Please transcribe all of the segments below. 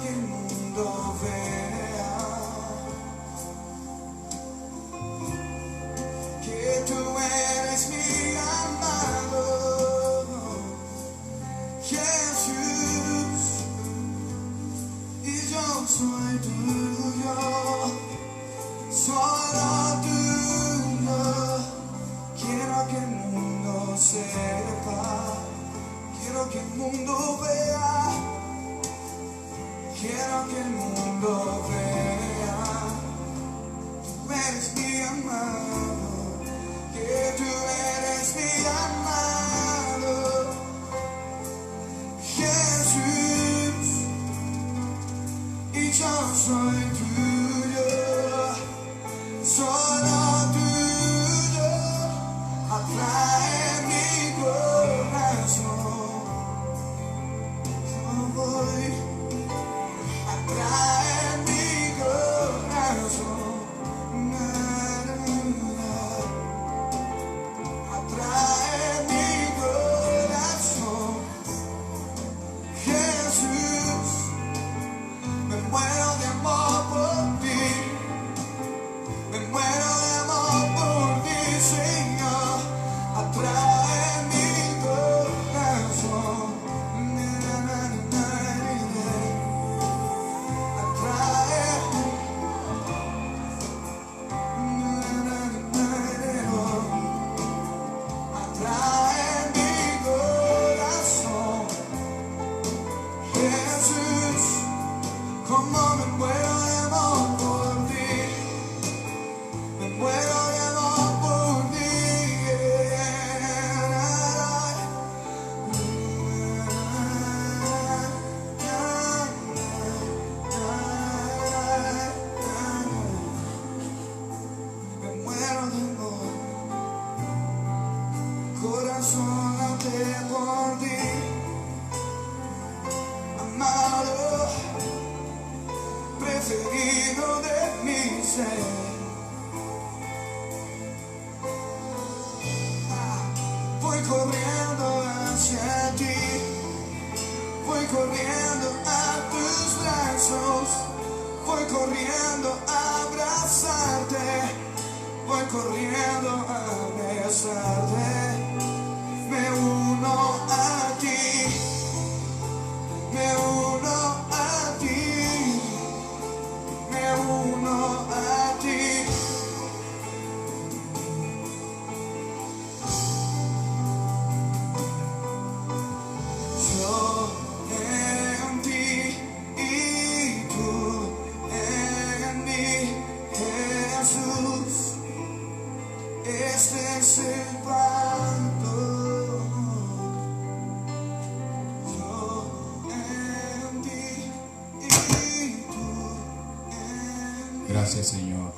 que el mundo vea que tú eres mi amado Jesús y yo soy tuyo, solo tuyo. Quiero que el mundo sepa, quiero que el mundo vea, quiero que el mundo vea, tú eres mi amado, que tú eres mi amado, Jesús, y yo soy tuyo, solo tuyo, atrae mi corazón. Atrae mi corazón, atrae mi corazón, Jesús, me muero de amor por ti, me muero de amor por ti, Señor, atrae mi corazón. Como me muero de amor por ti, me muero de amor por ti. Me muero de amor, corazón late por ti, amado, preferido de mi ser. Voy corriendo hacia ti, voy corriendo a tus brazos, voy corriendo a abrazarte, voy corriendo a besarte. Me uno a ti, me uno a ti, me uno a ti. Yo en ti y tú en mí, Jesús. Este es el pacto. Yo en ti y tú en mí. Gracias, Señor.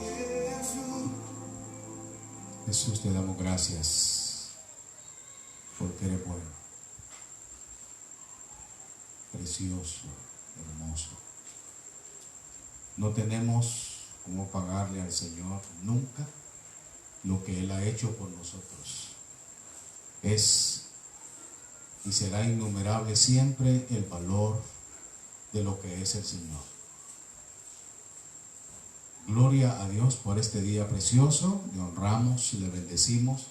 Jesús, te damos gracias porque eres bueno, precioso, hermoso. No tenemos cómo pagarle al Señor nunca lo que Él ha hecho por nosotros. Es y será innumerable siempre el valor de lo que es el Señor. Gloria a Dios por este día precioso. Le honramos y le bendecimos.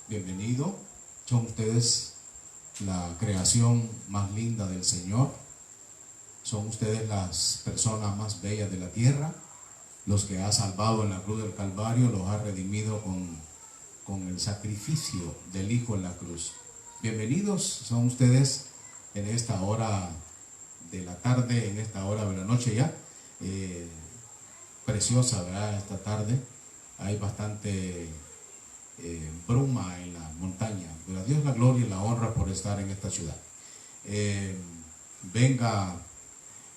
Bienvenido. Son ustedes la creación más linda del Señor. Son ustedes las personas más bellas de la tierra. Los que ha salvado en la cruz del Calvario, los ha redimido con el sacrificio del Hijo en la cruz. Bienvenidos son ustedes en esta hora de la tarde, en esta hora de la noche ya. Preciosa, ¿verdad? Esta tarde hay bastante bruma en la montaña, pero a Dios la gloria y la honra por estar en esta ciudad. Venga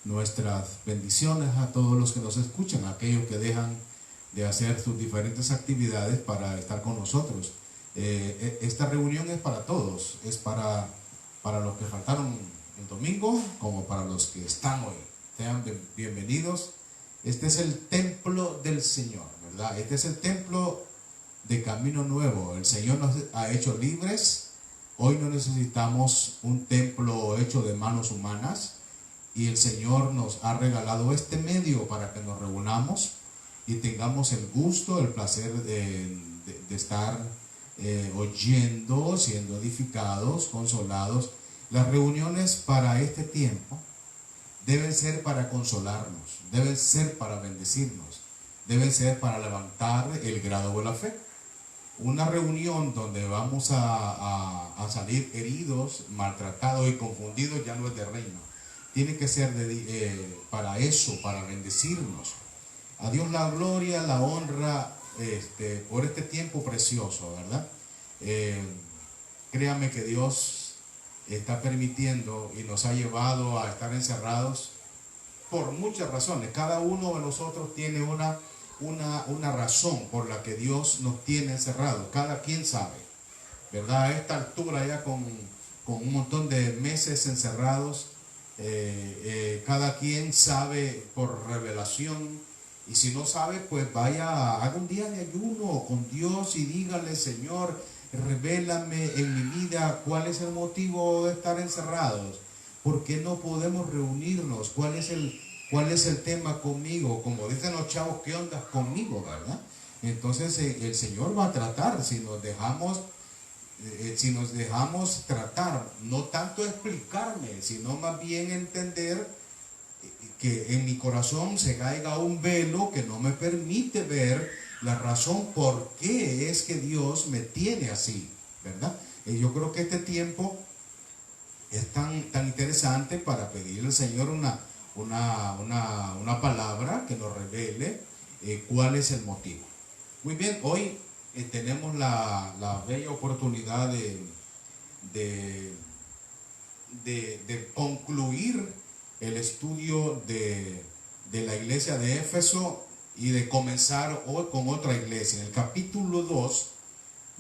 nuestras bendiciones a todos los que nos escuchan, a aquellos que dejan de hacer sus diferentes actividades para estar con nosotros. Esta reunión es para todos, es para los que faltaron el domingo como para los que están hoy. Sean bienvenidos. Este es el templo del Señor, ¿verdad? Este es el templo de Camino Nuevo. El Señor nos ha hecho libres. Hoy no necesitamos un templo hecho de manos humanas. y el Señor nos ha regalado este medio para que nos reunamos y tengamos el gusto, el placer de estar oyendo, siendo edificados, consolados. Las reuniones para este tiempo deben ser para consolarnos, deben ser para bendecirnos, deben ser para levantar el grado de la fe. Una reunión donde vamos a salir heridos, maltratados y confundidos ya no es de reino. Tiene que ser para eso, para bendecirnos. A Dios la gloria, la honra por este tiempo precioso, ¿verdad? Créame que Dios está permitiendo y nos ha llevado a estar encerrados por muchas razones. Cada uno de nosotros tiene una razón por la que Dios nos tiene encerrados. Cada quien sabe, ¿verdad? A esta altura ya con un montón de meses encerrados, cada quien sabe por revelación. Y si no sabe, pues haga un día de ayuno con Dios y dígale: Señor, revélame en mi vida cuál es el motivo de estar encerrados. ¿Por qué no podemos reunirnos? ¿Cuál es el tema conmigo? Como dicen los chavos, ¿qué onda conmigo, verdad? Entonces el Señor va a tratar si nos dejamos tratar, no tanto explicarme, sino más bien entender que en mi corazón se caiga un velo que no me permite ver la razón por qué es que Dios me tiene así, ¿verdad? Y yo creo que este tiempo es tan interesante para pedirle al Señor una palabra que nos revele cuál es el motivo. Muy bien, hoy tenemos la bella oportunidad de concluir el estudio de la iglesia de Éfeso y de comenzar hoy con otra iglesia. En el capítulo 2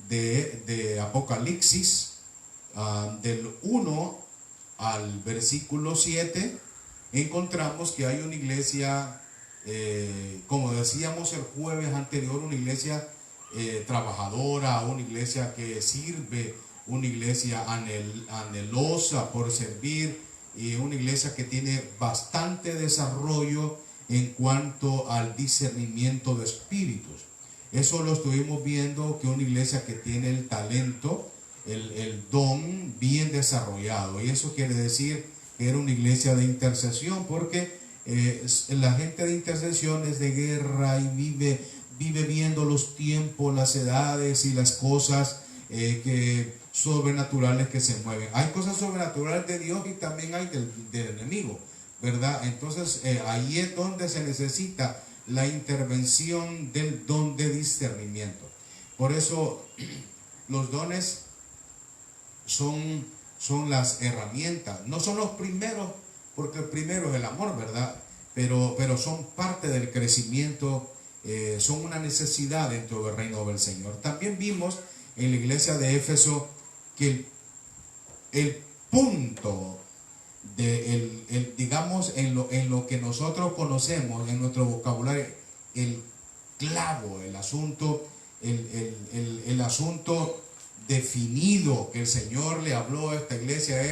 de Apocalipsis, del 1 al versículo 7, encontramos que hay una iglesia, como decíamos el jueves anterior, una iglesia trabajadora, una iglesia que sirve, una iglesia anhelosa por servir, y una iglesia que tiene bastante desarrollo en cuanto al discernimiento de espíritus. Eso lo estuvimos viendo, que una iglesia que tiene el talento, el don bien desarrollado, y eso quiere decir que era una iglesia de intercesión, porque la gente de intercesión es de guerra y vive viendo los tiempos, las edades y las cosas sobrenaturales que se mueven. Hay cosas sobrenaturales de Dios y también hay del enemigo, ¿verdad? Entonces ahí es donde se necesita la intervención del don de discernimiento. Por eso los dones son las herramientas, no son los primeros, porque el primero es el amor, ¿verdad? Pero son parte del crecimiento, son una necesidad dentro del reino del Señor. También vimos en la iglesia de Éfeso que el punto digamos, en lo que nosotros conocemos, en nuestro vocabulario, el clavo, el asunto, el asunto definido que el Señor le habló a esta iglesia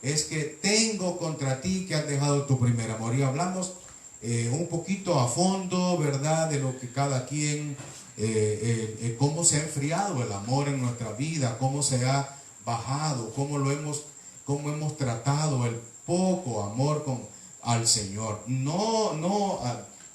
es que tengo contra ti que has dejado tu primer amor. Y hablamos un poquito a fondo, ¿verdad?, de lo que cada quien, cómo se ha enfriado el amor en nuestra vida, cómo se ha bajado, cómo hemos tratado el poco amor al Señor.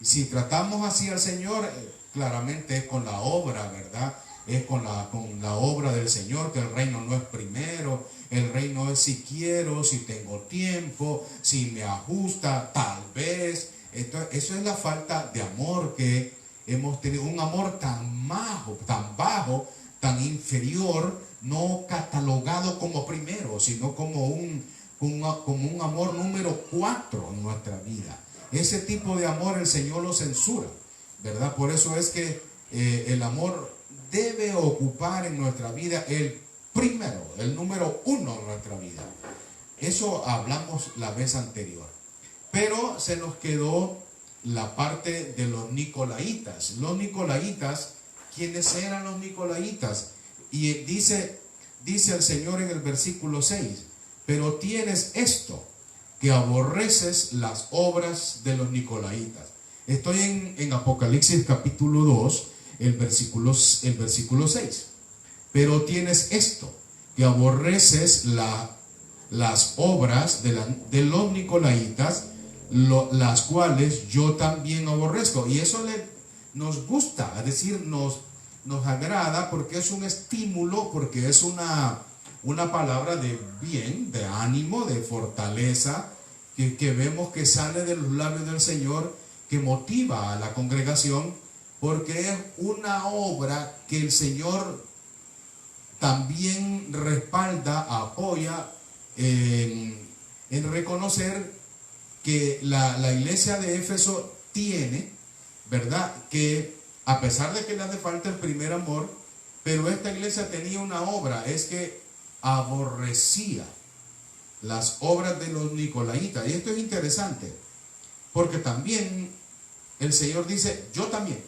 Si tratamos así al Señor, claramente es con la obra, ¿verdad? Es con la obra del Señor, que el reino no es primero, el reino es si quiero, si tengo tiempo, si me ajusta, tal vez. Entonces, eso es la falta de amor que hemos tenido, un amor tan bajo, tan inferior, no catalogado como primero, sino como un amor número 4 en nuestra vida. Ese tipo de amor el Señor lo censura, ¿verdad? Por eso es que el amor debe ocupar en nuestra vida el primero, el número 1 en nuestra vida. Eso hablamos la vez anterior. Pero se nos quedó la parte de los nicolaitas. Los nicolaitas, ¿quiénes eran los nicolaitas? Y dice el Señor en el versículo 6, pero tienes esto, que aborreces las obras de los nicolaitas. Estoy en Apocalipsis capítulo 2, el versículo 6. Pero tienes esto, que aborreces las obras de los nicolaitas, las cuales yo también aborrezco. Y eso nos gusta, es decir, nos agrada, porque es un estímulo, porque es una palabra de bien, de ánimo, de fortaleza, que vemos que sale de los labios del Señor, que motiva a la congregación, porque es una obra que el Señor también respalda, apoya en reconocer que la iglesia de Éfeso tiene, ¿verdad?, que a pesar de que le hace falta el primer amor, pero esta iglesia tenía una obra, es que aborrecía las obras de los nicolaitas. Y esto es interesante, porque también el Señor dice, yo también,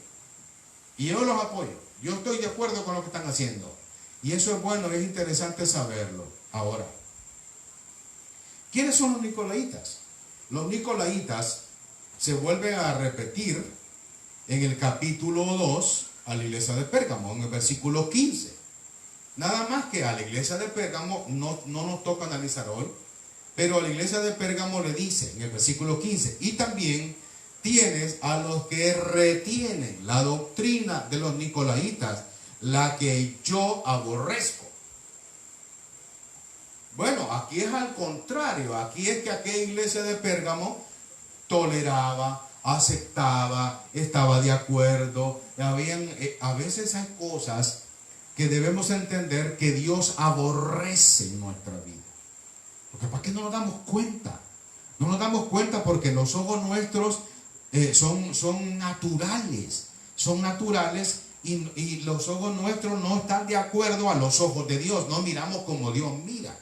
y yo los apoyo, yo estoy de acuerdo con lo que están haciendo. Y eso es bueno, es interesante saberlo. Ahora, ¿quiénes son los nicolaitas? Los nicolaitas se vuelven a repetir en el capítulo 2 a la iglesia de Pérgamo, en el versículo 15. Nada más que a la iglesia de Pérgamo, no nos toca analizar hoy, pero a la iglesia de Pérgamo le dice en el versículo 15, y también tienes a los que retienen la doctrina de los nicolaitas, la que yo aborrezco. Bueno, aquí es al contrario, aquí es que aquella iglesia de Pérgamo toleraba, aceptaba, estaba de acuerdo. A veces hay cosas que debemos entender que Dios aborrece en nuestra vida. Porque ¿para qué no nos damos cuenta? No nos damos cuenta porque los ojos nuestros son naturales, y los ojos nuestros no están de acuerdo a los ojos de Dios, no miramos como Dios mira.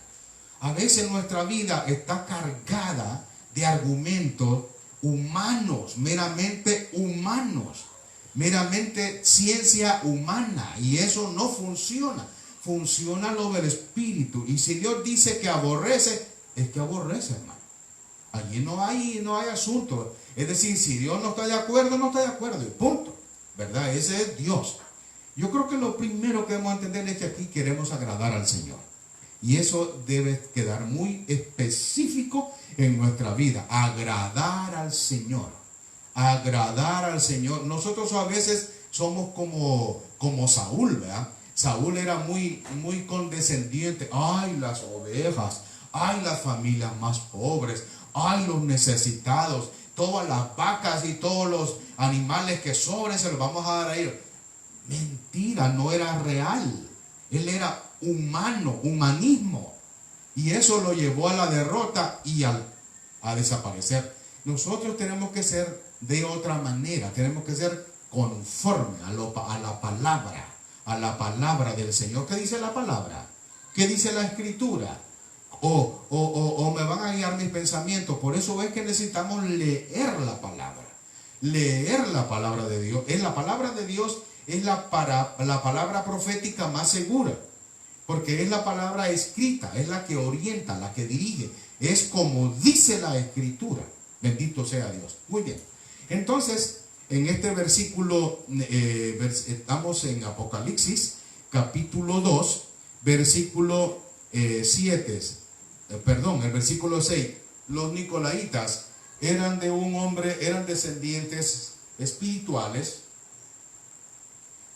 A veces nuestra vida está cargada de argumentos humanos, meramente ciencia humana, y eso no funciona. Funciona lo del Espíritu, y si Dios dice que aborrece, es que aborrece, hermano. Allí no hay asunto. Es decir, si Dios no está de acuerdo, no está de acuerdo, y punto, ¿verdad? Ese es Dios. Yo creo que lo primero que debemos entender es que aquí queremos agradar al Señor, y eso debe quedar muy específico en nuestra vida. Agradar al Señor. Agradar al Señor. Nosotros a veces somos como Saúl, ¿verdad? Saúl era muy condescendiente. Ay, las ovejas. Ay, las familias más pobres. Ay, los necesitados. Todas las vacas y todos los animales que sobren se los vamos a dar a ellos. Mentira, no era real. Él era humanismo. Y eso lo llevó a la derrota y a desaparecer. Nosotros tenemos que ser de otra manera. Tenemos que ser conforme a la palabra del Señor. ¿Qué dice la palabra? ¿Qué dice la Escritura? O me van a guiar mis pensamientos. Por eso es que necesitamos leer la palabra. Leer la palabra de Dios. La palabra de Dios es la palabra profética más segura, porque es la palabra escrita, es la que orienta, la que dirige, es como dice la Escritura. Bendito sea Dios. Muy bien. Entonces, en este versículo, estamos en Apocalipsis, capítulo 2, versículo 7, el versículo 6. Los nicolaitas eran eran descendientes espirituales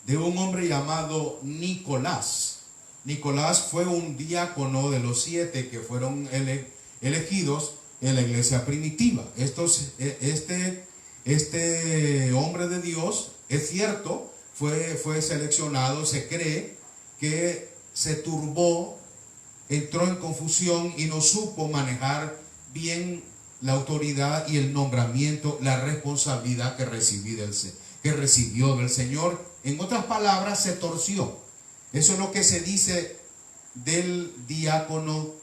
de un hombre llamado Nicolás. Nicolás fue un diácono de los 7 que fueron elegidos en la iglesia primitiva. Este hombre de Dios, es cierto, fue seleccionado. Se cree que se turbó, entró en confusión y no supo manejar bien la autoridad y el nombramiento, la responsabilidad que recibió del Señor. En otras palabras, se torció. Eso es lo que se dice del diácono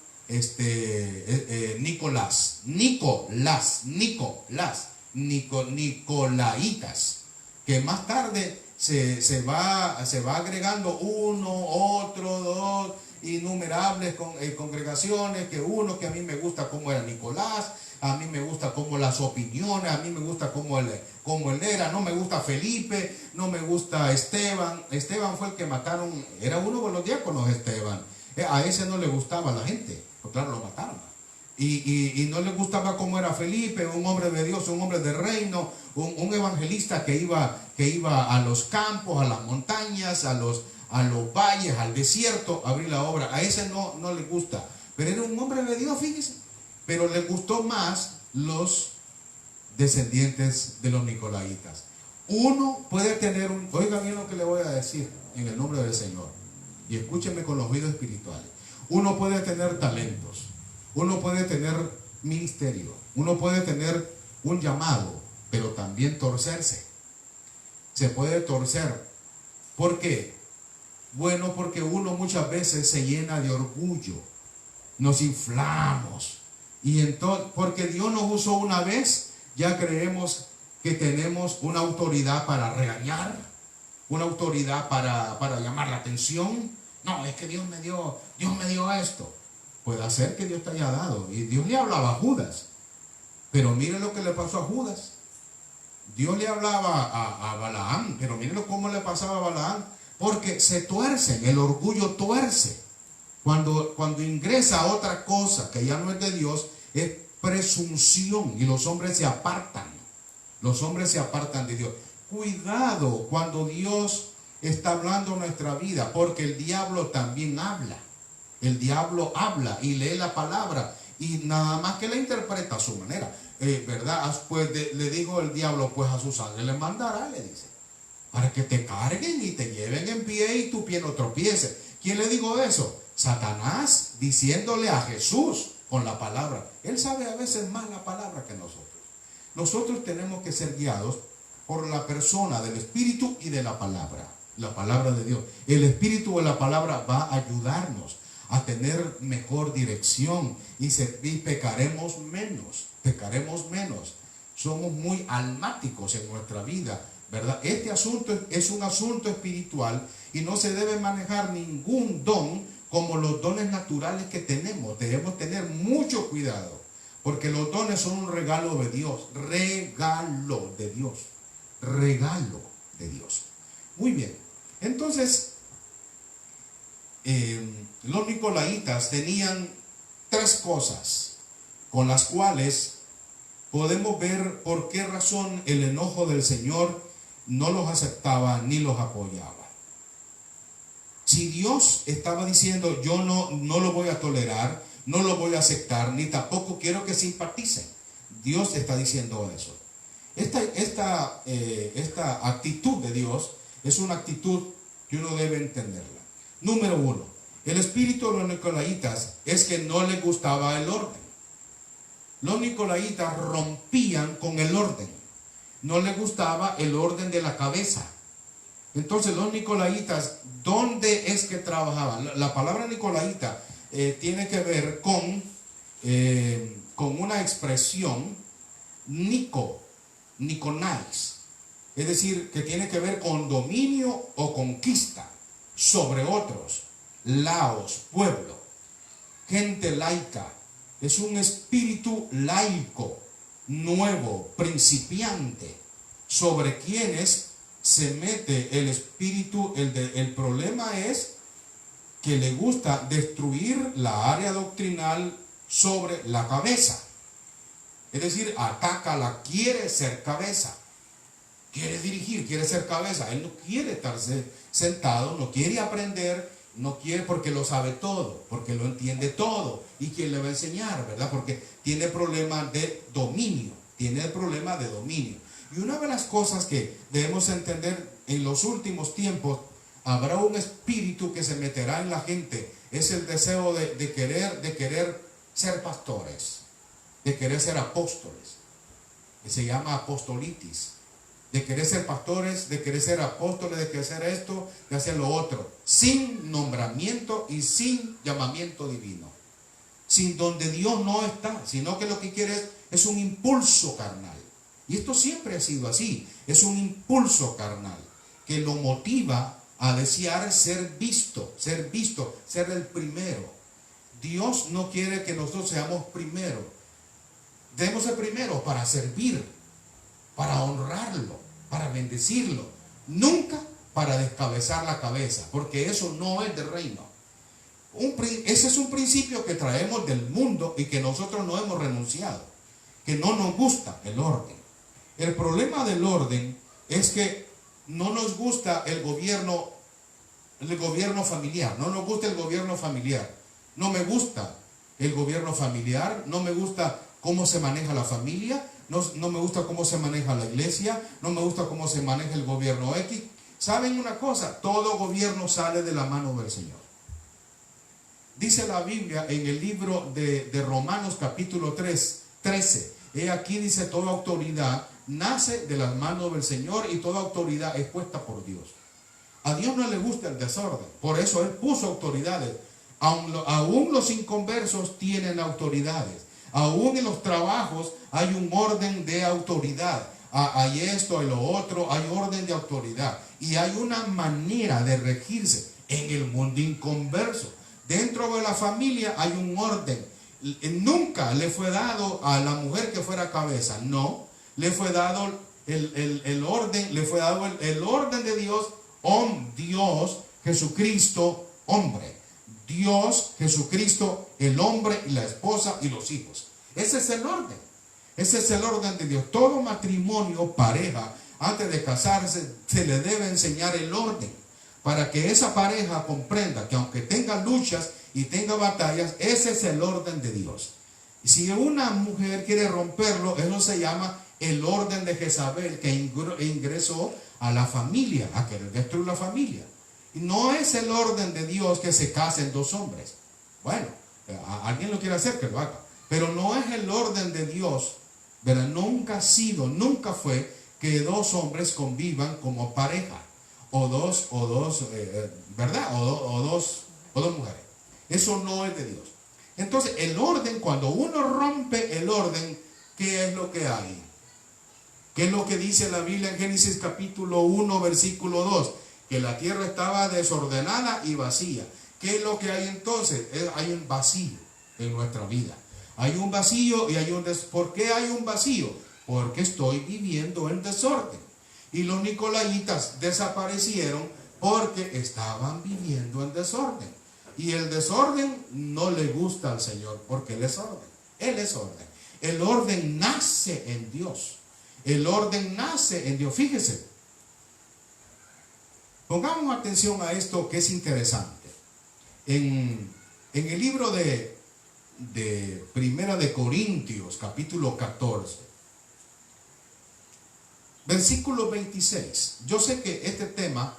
Nicolaitas, que más tarde se va agregando uno, otro, dos, innumerables congregaciones, que a mí me gusta cómo era Nicolás, a mí me gusta cómo las opiniones, a mí me gusta cómo él era, no me gusta Felipe, no me gusta Esteban. Esteban fue el que mataron, era uno de los diáconos Esteban. A ese no le gustaba a la gente, pues claro, lo mataron. Y no le gustaba cómo era Felipe, un hombre de Dios, un hombre de reino, un evangelista que iba a los campos, a las montañas, a los valles, al desierto, a abrir la obra. A ese no le gusta, pero era un hombre de Dios, fíjese. Pero le gustó más los descendientes de los nicolaitas. Uno puede tener oiga bien lo que le voy a decir en el nombre del Señor, y escúcheme con los oídos espirituales. Uno puede tener talentos, uno puede tener ministerio, uno puede tener un llamado, pero también torcerse. Se puede torcer. ¿Por qué? Bueno, porque uno muchas veces se llena de orgullo, nos inflamos, y entonces, porque Dios nos usó una vez, ya creemos que tenemos una autoridad para regañar, una autoridad para llamar la atención. No, es que Dios me dio esto. Puede ser que Dios te haya dado, y Dios le hablaba a Judas, pero mire lo que le pasó a Judas. Dios le hablaba a Balaam, pero mire cómo le pasaba a Balaam, porque se tuercen, el orgullo tuerce. Cuando ingresa otra cosa que ya no es de Dios, es presunción, y los hombres se apartan. Los hombres se apartan de Dios. Cuidado cuando Dios está hablando en nuestra vida, porque el diablo también habla. El diablo habla y lee la palabra, y nada más que la interpreta a su manera. ¿Verdad? Pues le dijo el diablo, pues a sus ángeles les mandará, le dice, para que te carguen y te lleven en pie y tu pie no tropiece. ¿Quién le dijo eso? Satanás, diciéndole a Jesús con la palabra. Él sabe a veces más la palabra que nosotros. Nosotros tenemos que ser guiados por la persona del Espíritu y de la palabra de Dios. El Espíritu de la palabra va a ayudarnos a tener mejor dirección y pecaremos menos. Somos muy almáticos en nuestra vida, ¿verdad? Este asunto es un asunto espiritual, y no se debe manejar ningún don como los dones naturales que tenemos. Debemos tener mucho cuidado, porque los dones son un regalo de Dios. Regalo de Dios. Muy bien. Entonces, los nicolaitas tenían tres cosas con las cuales podemos ver por qué razón el enojo del Señor no los aceptaba ni los apoyaba. Si Dios estaba diciendo, yo no lo voy a tolerar, no lo voy a aceptar, ni tampoco quiero que simpaticen, Dios está diciendo eso. Esta actitud de Dios es una actitud que uno debe entenderla. Número uno, el espíritu de los nicolaitas es que no les gustaba el orden. Los nicolaitas rompían con el orden. No les gustaba el orden de la cabeza. Entonces los nicolaitas, ¿dónde es que trabajaban? La palabra nicolaita tiene que ver con una expresión niconais, es decir, que tiene que ver con dominio o conquista sobre otros. Laos, pueblo, gente laica, es un espíritu laico, nuevo, principiante, sobre quienes se mete el espíritu. El problema es que le gusta destruir la área doctrinal sobre la cabeza. Es decir, atácala, quiere ser cabeza, quiere dirigir, quiere ser cabeza. Él no quiere estarse sentado, no quiere aprender, no quiere, porque lo sabe todo, porque lo entiende todo. ¿Y quién le va a enseñar, verdad? Porque tiene problemas de dominio, Y una de las cosas que debemos entender en los últimos tiempos, habrá un espíritu que se meterá en la gente. Es el deseo de querer ser pastores, de querer ser apóstoles, que se llama apostolitis, de querer ser pastores, de querer ser apóstoles, de querer ser esto, de hacer lo otro, sin nombramiento y sin llamamiento divino, sin donde Dios no está, sino que lo que quiere es un impulso carnal. Y esto siempre ha sido así, es un impulso carnal que lo motiva a desear ser visto, ser el primero. Dios no quiere que nosotros seamos primero. Debemos ser primero para servir, para honrarlo, para bendecirlo. Nunca para descabezar la cabeza, porque eso no es del reino. Ese es un principio que traemos del mundo y que nosotros no hemos renunciado, que no nos gusta el orden. El problema del orden es que no nos gusta el gobierno familiar, no nos gusta el gobierno familiar. No me gusta el gobierno familiar, no me gusta cómo se maneja la familia, no me gusta cómo se maneja la iglesia, no me gusta cómo se maneja el gobierno X. ¿Saben una cosa? Todo gobierno sale de la mano del Señor. Dice la Biblia en el libro de Romanos capítulo 13. Aquí dice: toda autoridad nace de las manos del Señor y toda autoridad es puesta por Dios. A Dios no le gusta el desorden, por eso Él puso autoridades. Aún los inconversos tienen autoridades. Aún en los trabajos hay un orden de autoridad. Hay esto, hay lo otro, hay orden de autoridad. Y hay una manera de regirse en el mundo inconverso. Dentro de la familia hay un orden. Nunca le fue dado a la mujer que fuera cabeza. No, le fue dado el orden, le fue dado el orden de Dios. Dios, Jesucristo, hombre. Dios, Jesucristo, el hombre y la esposa y los hijos. Ese es el orden. Ese es el orden de Dios. Todo matrimonio, pareja, antes de casarse, se le debe enseñar el orden, para que esa pareja comprenda que aunque tenga luchas y tenga batallas, ese es el orden de Dios. Y si una mujer quiere romperlo, eso se llama el orden de Jezabel, que ingresó a la familia, a querer destruir la familia. Y no es el orden de Dios que se casen dos hombres. Bueno, alguien lo quiere hacer, que lo haga. Pero no es el orden de Dios, ¿verdad? Nunca ha sido, nunca fue que dos hombres convivan como pareja. O dos, ¿verdad? O dos mujeres. Eso no es de Dios. Entonces, el orden, cuando uno rompe el orden, ¿qué es lo que hay? ¿Qué es lo que dice la Biblia en Génesis capítulo 1, versículo 2? Que la tierra estaba desordenada y vacía. ¿Qué es lo que hay entonces? Hay un vacío en nuestra vida. Hay un vacío y hay un ¿Por qué hay un vacío? Porque estoy viviendo en desorden. Y los nicolaitas desaparecieron porque estaban viviendo en desorden. Y el desorden no le gusta al Señor, porque Él es orden. Él es orden. El orden nace en Dios. El orden nace en Dios. Fíjese. Pongamos atención a esto que es interesante. En el libro de Primera de Corintios, capítulo 14, versículo 26. Yo sé que este tema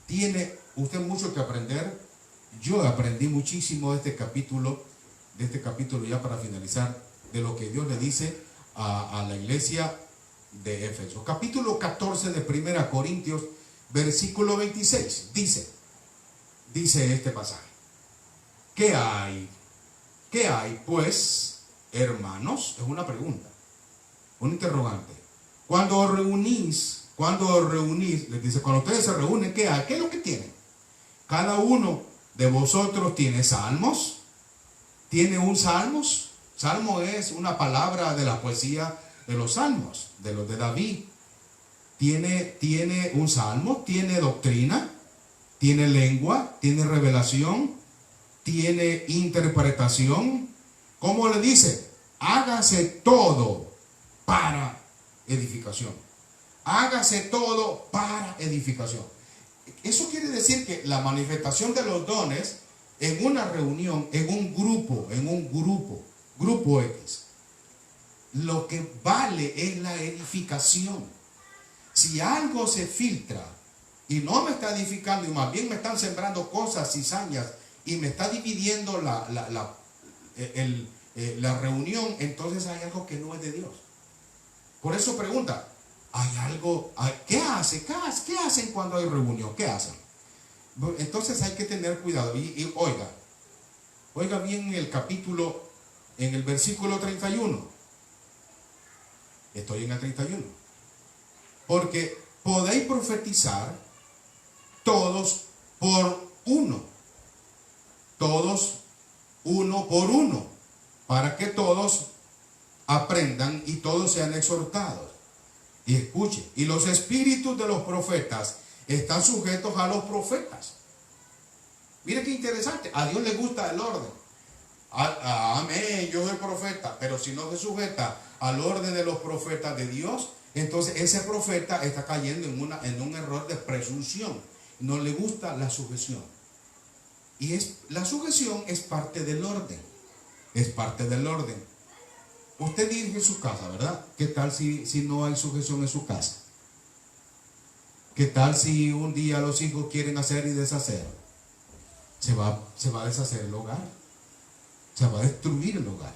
tiene usted mucho que aprender. Yo aprendí muchísimo de este capítulo ya para finalizar, de lo que Dios le dice a la iglesia de Éfeso. Capítulo 14 de Primera Corintios, versículo 26. Dice este pasaje: ¿Qué hay? ¿Qué hay, pues, hermanos? Es una pregunta, un interrogante. Cuando os reunís, les dice, cuando ustedes se reúnen, ¿qué hay? ¿Qué es lo que tienen? Cada uno de vosotros tiene salmos. ¿Tiene un salmos? Salmo es una palabra de la poesía de los salmos, de los de David. Tiene un salmo, tiene doctrina, tiene lengua, tiene revelación, tiene interpretación. ¿Cómo le dice? Hágase todo para edificación. Hágase todo para edificación. Eso quiere decir que la manifestación de los dones en una reunión, en un grupo X, lo que vale es la edificación. Si algo se filtra y no me está edificando y más bien me están sembrando cosas, cizañas, y me está dividiendo la reunión, entonces hay algo que no es de Dios. Por eso pregunta, ¿hay algo? ¿Qué hacen cuando hay reunión? ¿Qué hacen? Entonces hay que tener cuidado. Y oiga bien en el versículo 31. Estoy en el 31. ¿Por podéis profetizar todos por uno, todos uno por uno, para que todos aprendan y todos sean exhortados. Y escuche, y los espíritus de los profetas están sujetos a los profetas. Mire qué interesante, a Dios le gusta el orden. Amén, yo soy profeta, pero si no se sujeta al orden de los profetas de Dios, entonces ese profeta está cayendo en un error de presunción. No le gusta la sujeción. Y la sujeción es parte del orden. Es parte del orden. Usted dirige su casa, ¿verdad? ¿Qué tal si no hay sujeción en su casa? ¿Qué tal si un día los hijos quieren hacer y deshacer? Se va a deshacer el hogar. Se va a destruir el hogar.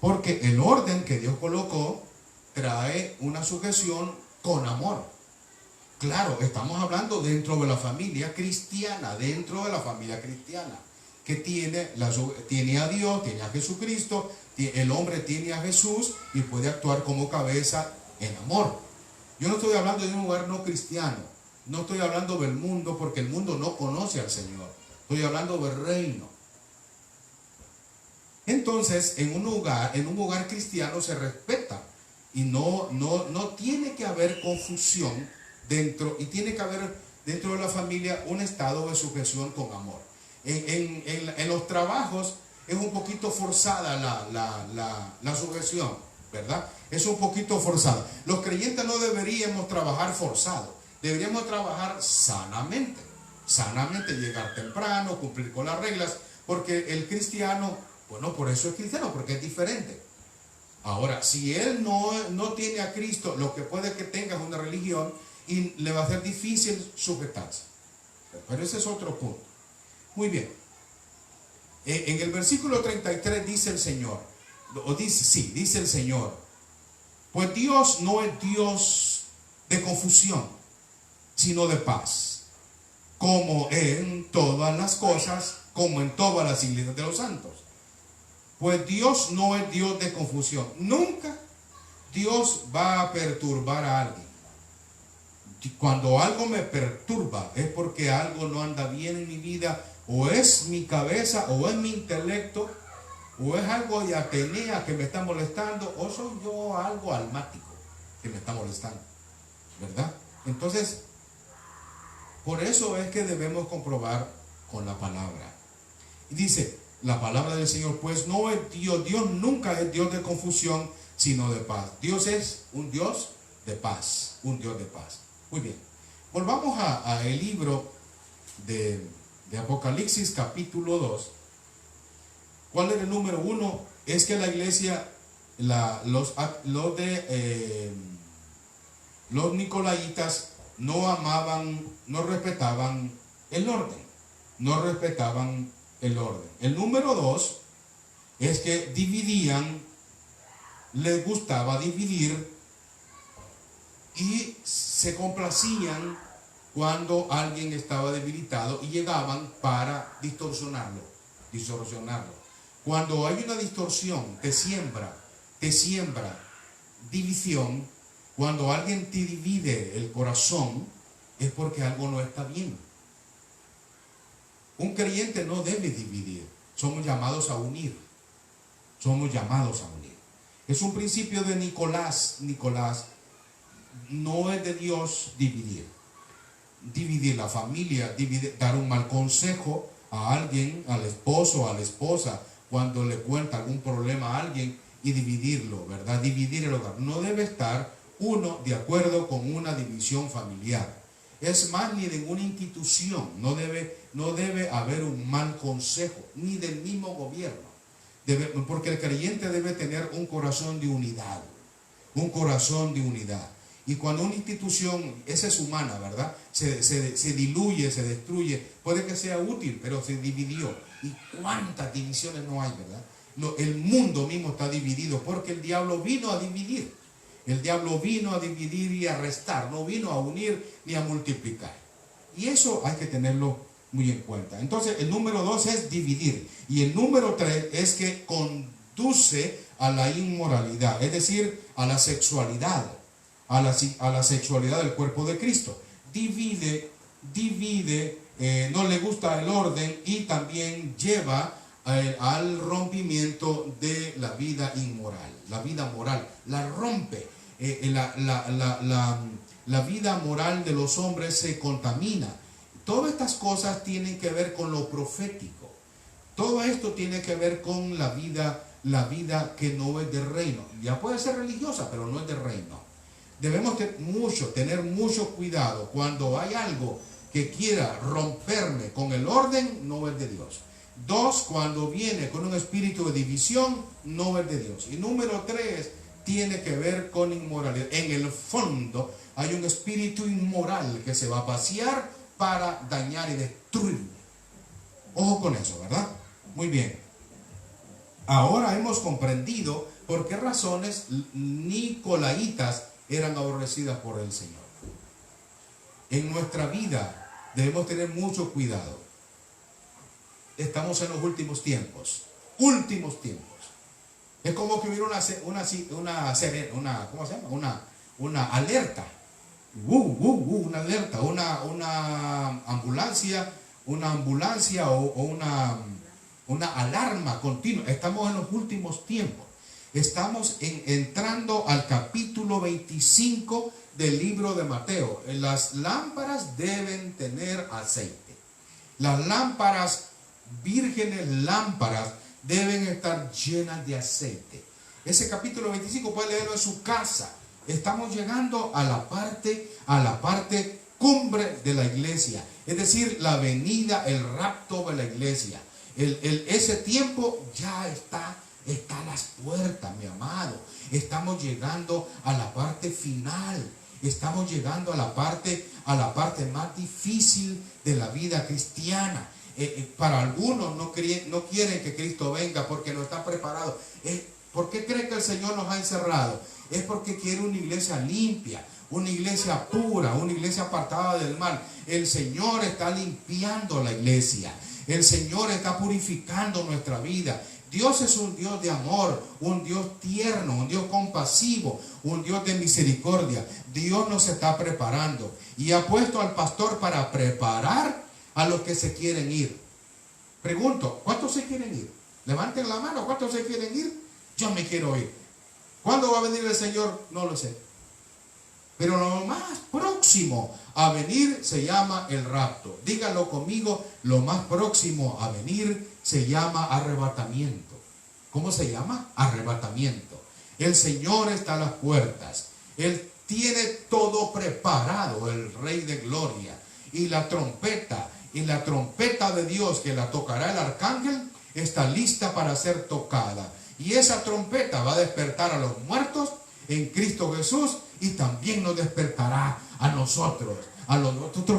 Porque el orden que Dios colocó trae una sujeción con amor. Claro, estamos hablando dentro de la familia cristiana, que tiene a Dios, tiene a Jesucristo, el hombre tiene a Jesús y puede actuar como cabeza en amor. Yo no estoy hablando de un lugar no cristiano, no estoy hablando del mundo, porque el mundo no conoce al Señor. Estoy hablando del reino. Entonces, en un hogar cristiano se respeta y no tiene que haber confusión dentro, y tiene que haber dentro de la familia un estado de sujeción con amor. En los trabajos es un poquito forzada la sujeción, ¿verdad? Es un poquito forzada. Los creyentes no deberíamos trabajar forzado, deberíamos trabajar sanamente, llegar temprano, cumplir con las reglas, porque el cristiano, bueno, por eso es cristiano, porque es diferente. Ahora, si él no tiene a Cristo, lo que puede que tenga es una religión y le va a ser difícil sujetarse. Pero ese es otro punto. Muy bien. En el versículo 33 dice el Señor, dice el Señor, pues Dios no es Dios de confusión, sino de paz, como en todas las cosas, como en todas las iglesias de los santos. Pues Dios no es Dios de confusión. Nunca Dios va a perturbar a alguien. Cuando algo me perturba es porque algo no anda bien en mi vida, o es mi cabeza, o es mi intelecto, o es algo de Atenea que me está molestando, o soy yo algo almático que me está molestando, ¿verdad? Entonces, por eso es que debemos comprobar con la palabra. Y dice la palabra del Señor, pues no es Dios nunca es Dios de confusión, sino de paz. Dios es un Dios de paz, un Dios de paz. Muy bien, volvamos a el libro de Apocalipsis capítulo 2. ¿Cuál es el número 1? Es que la iglesia, los nicolaitas no amaban, no respetaban el orden. El número 2 es que les gustaba dividir y se complacían cuando alguien estaba debilitado y llegaban para distorsionarlo. Cuando hay una distorsión, te siembra división. Cuando alguien te divide el corazón, es porque algo no está bien. Un creyente no debe dividir. Somos llamados a unir. Es un principio de Nicolás. No es de Dios dividir la familia, dar un mal consejo a alguien, al esposo o a la esposa, cuando le cuenta algún problema a alguien, y dividirlo, ¿verdad? Dividir el hogar. No debe estar uno de acuerdo con una división familiar. Es más, ni de ninguna institución no debe haber un mal consejo, ni del mismo gobierno. Porque el creyente debe tener un corazón de unidad. Y cuando una institución, esa es humana, ¿verdad? Se diluye, se destruye, puede que sea útil, pero se dividió. ¿Y cuántas divisiones no hay, verdad? El mundo mismo está dividido porque el diablo vino a dividir. El diablo vino a dividir y a restar, no vino a unir ni a multiplicar. Y eso hay que tenerlo muy en cuenta. Entonces, el número 2 es dividir. Y el número 3 es que conduce a la inmoralidad, es decir, a la sexualidad. a la sexualidad del cuerpo de Cristo. Divide, no le gusta el orden y también lleva al rompimiento de la vida inmoral, la vida moral, la rompe. La vida moral de los hombres se contamina. Todas estas cosas tienen que ver con lo profético. Todo esto tiene que ver con la vida que no es del reino. Ya puede ser religiosa, pero no es del reino. Debemos tener mucho cuidado cuando hay algo que quiera romperme con el orden, no es de Dios. 2, cuando viene con un espíritu de división, no es de Dios. Y número 3, tiene que ver con inmoralidad. En el fondo hay un espíritu inmoral que se va a pasear para dañar y destruirme. Ojo con eso, ¿verdad? Muy bien. Ahora hemos comprendido por qué razones nicolaitas eran aborrecidas por el Señor. En nuestra vida debemos tener mucho cuidado. Estamos en los últimos tiempos. Últimos tiempos. Es como que hubiera una alerta. Una alerta, una ambulancia o una alarma continua. Estamos en los últimos tiempos. Estamos entrando al capítulo 25 del libro de Mateo. Las lámparas deben tener aceite. Las lámparas, vírgenes lámparas, deben estar llenas de aceite. Ese capítulo 25 puede leerlo en su casa. Estamos llegando a la parte cumbre de la iglesia, es decir, la venida, el rapto de la iglesia. Ese tiempo ya está a las puertas, mi amado. Estamos llegando a la parte final. Estamos llegando a la parte más difícil de la vida cristiana. Para algunos no quieren que Cristo venga porque no están preparados. ¿Por qué creen que el Señor nos ha encerrado? Es porque quiere una iglesia limpia, una iglesia pura, una iglesia apartada del mal. El Señor está limpiando la iglesia. El Señor está purificando nuestra vida. Dios es un Dios de amor, un Dios tierno, un Dios compasivo, un Dios de misericordia. Dios nos está preparando y ha puesto al pastor para preparar a los que se quieren ir. Pregunto, ¿cuántos se quieren ir? Levanten la mano, ¿cuántos se quieren ir? Yo me quiero ir. ¿Cuándo va a venir el Señor? No lo sé. Pero lo más próximo a venir se llama el rapto. Díganlo conmigo, lo más próximo a venir se llama arrebatamiento. ¿Cómo se llama? Arrebatamiento. El Señor está a las puertas. Él tiene todo preparado, el Rey de Gloria. Y la trompeta de Dios, que la tocará el arcángel, está lista para ser tocada. Y esa trompeta va a despertar a los muertos en Cristo Jesús y también nos despertará a nosotros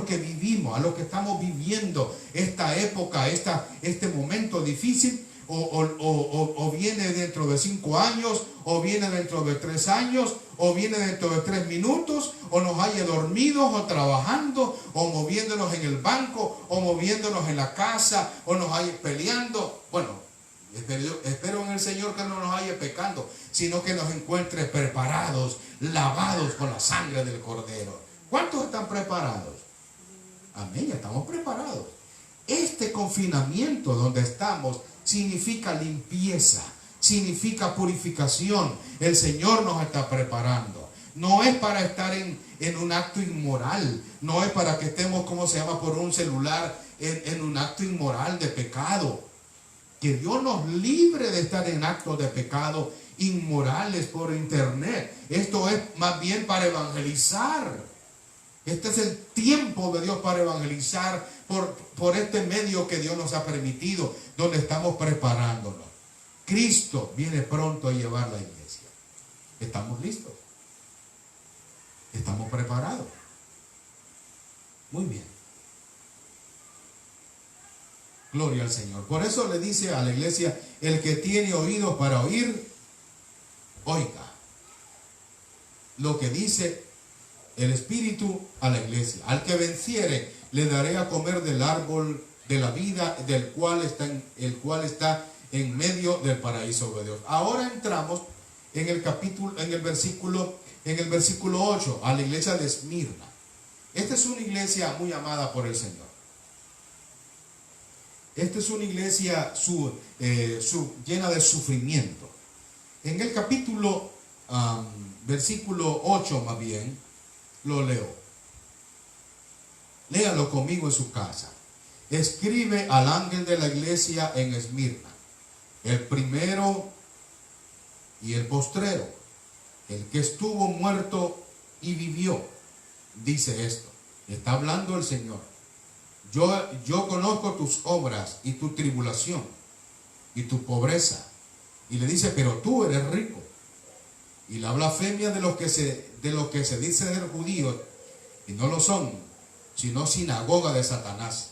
que vivimos, a los que estamos viviendo esta época, este momento difícil, o viene dentro de 5 años, o viene dentro de 3 años, o viene dentro de 3 minutos, o nos haya dormidos, o trabajando, o moviéndonos en el banco, o moviéndonos en la casa, o nos haya peleando. Bueno, espero en el Señor que no nos haya pecando, sino que nos encuentre preparados, lavados con la sangre del Cordero. ¿Cuántos están preparados? Amén, ya estamos preparados. Este confinamiento donde estamos significa limpieza, significa purificación. El Señor nos está preparando. No es para estar en un acto inmoral, no es para que estemos, por un celular en un acto inmoral de pecado. Que Dios nos libre de estar en actos de pecado inmorales por internet. Esto es más bien para evangelizar. Este es el tiempo de Dios para evangelizar por este medio que Dios nos ha permitido, donde estamos preparándonos. Cristo viene pronto a llevar la iglesia. ¿Estamos listos? ¿Estamos preparados? Muy bien. Gloria al Señor. Por eso le dice a la iglesia, el que tiene oídos para oír, oiga lo que dice el Espíritu a la iglesia. Al que venciere, le daré a comer del árbol de la vida, el cual está en medio del paraíso de Dios. Ahora entramos en el capítulo, en el versículo 8, a la iglesia de Esmirna. Esta es una iglesia muy amada por el Señor. Esta es una iglesia llena de sufrimiento. En el capítulo, versículo 8 más bien, lo leo. Léalo conmigo en su casa. Escribe al ángel de la iglesia en Esmirna, el primero y el postrero, el que estuvo muerto y vivió, dice esto. Está hablando el Señor. Yo conozco tus obras y tu tribulación y tu pobreza. Y le dice, pero tú eres rico. Y la blasfemia de los que se dice ser judíos y no lo son, sino sinagoga de Satanás.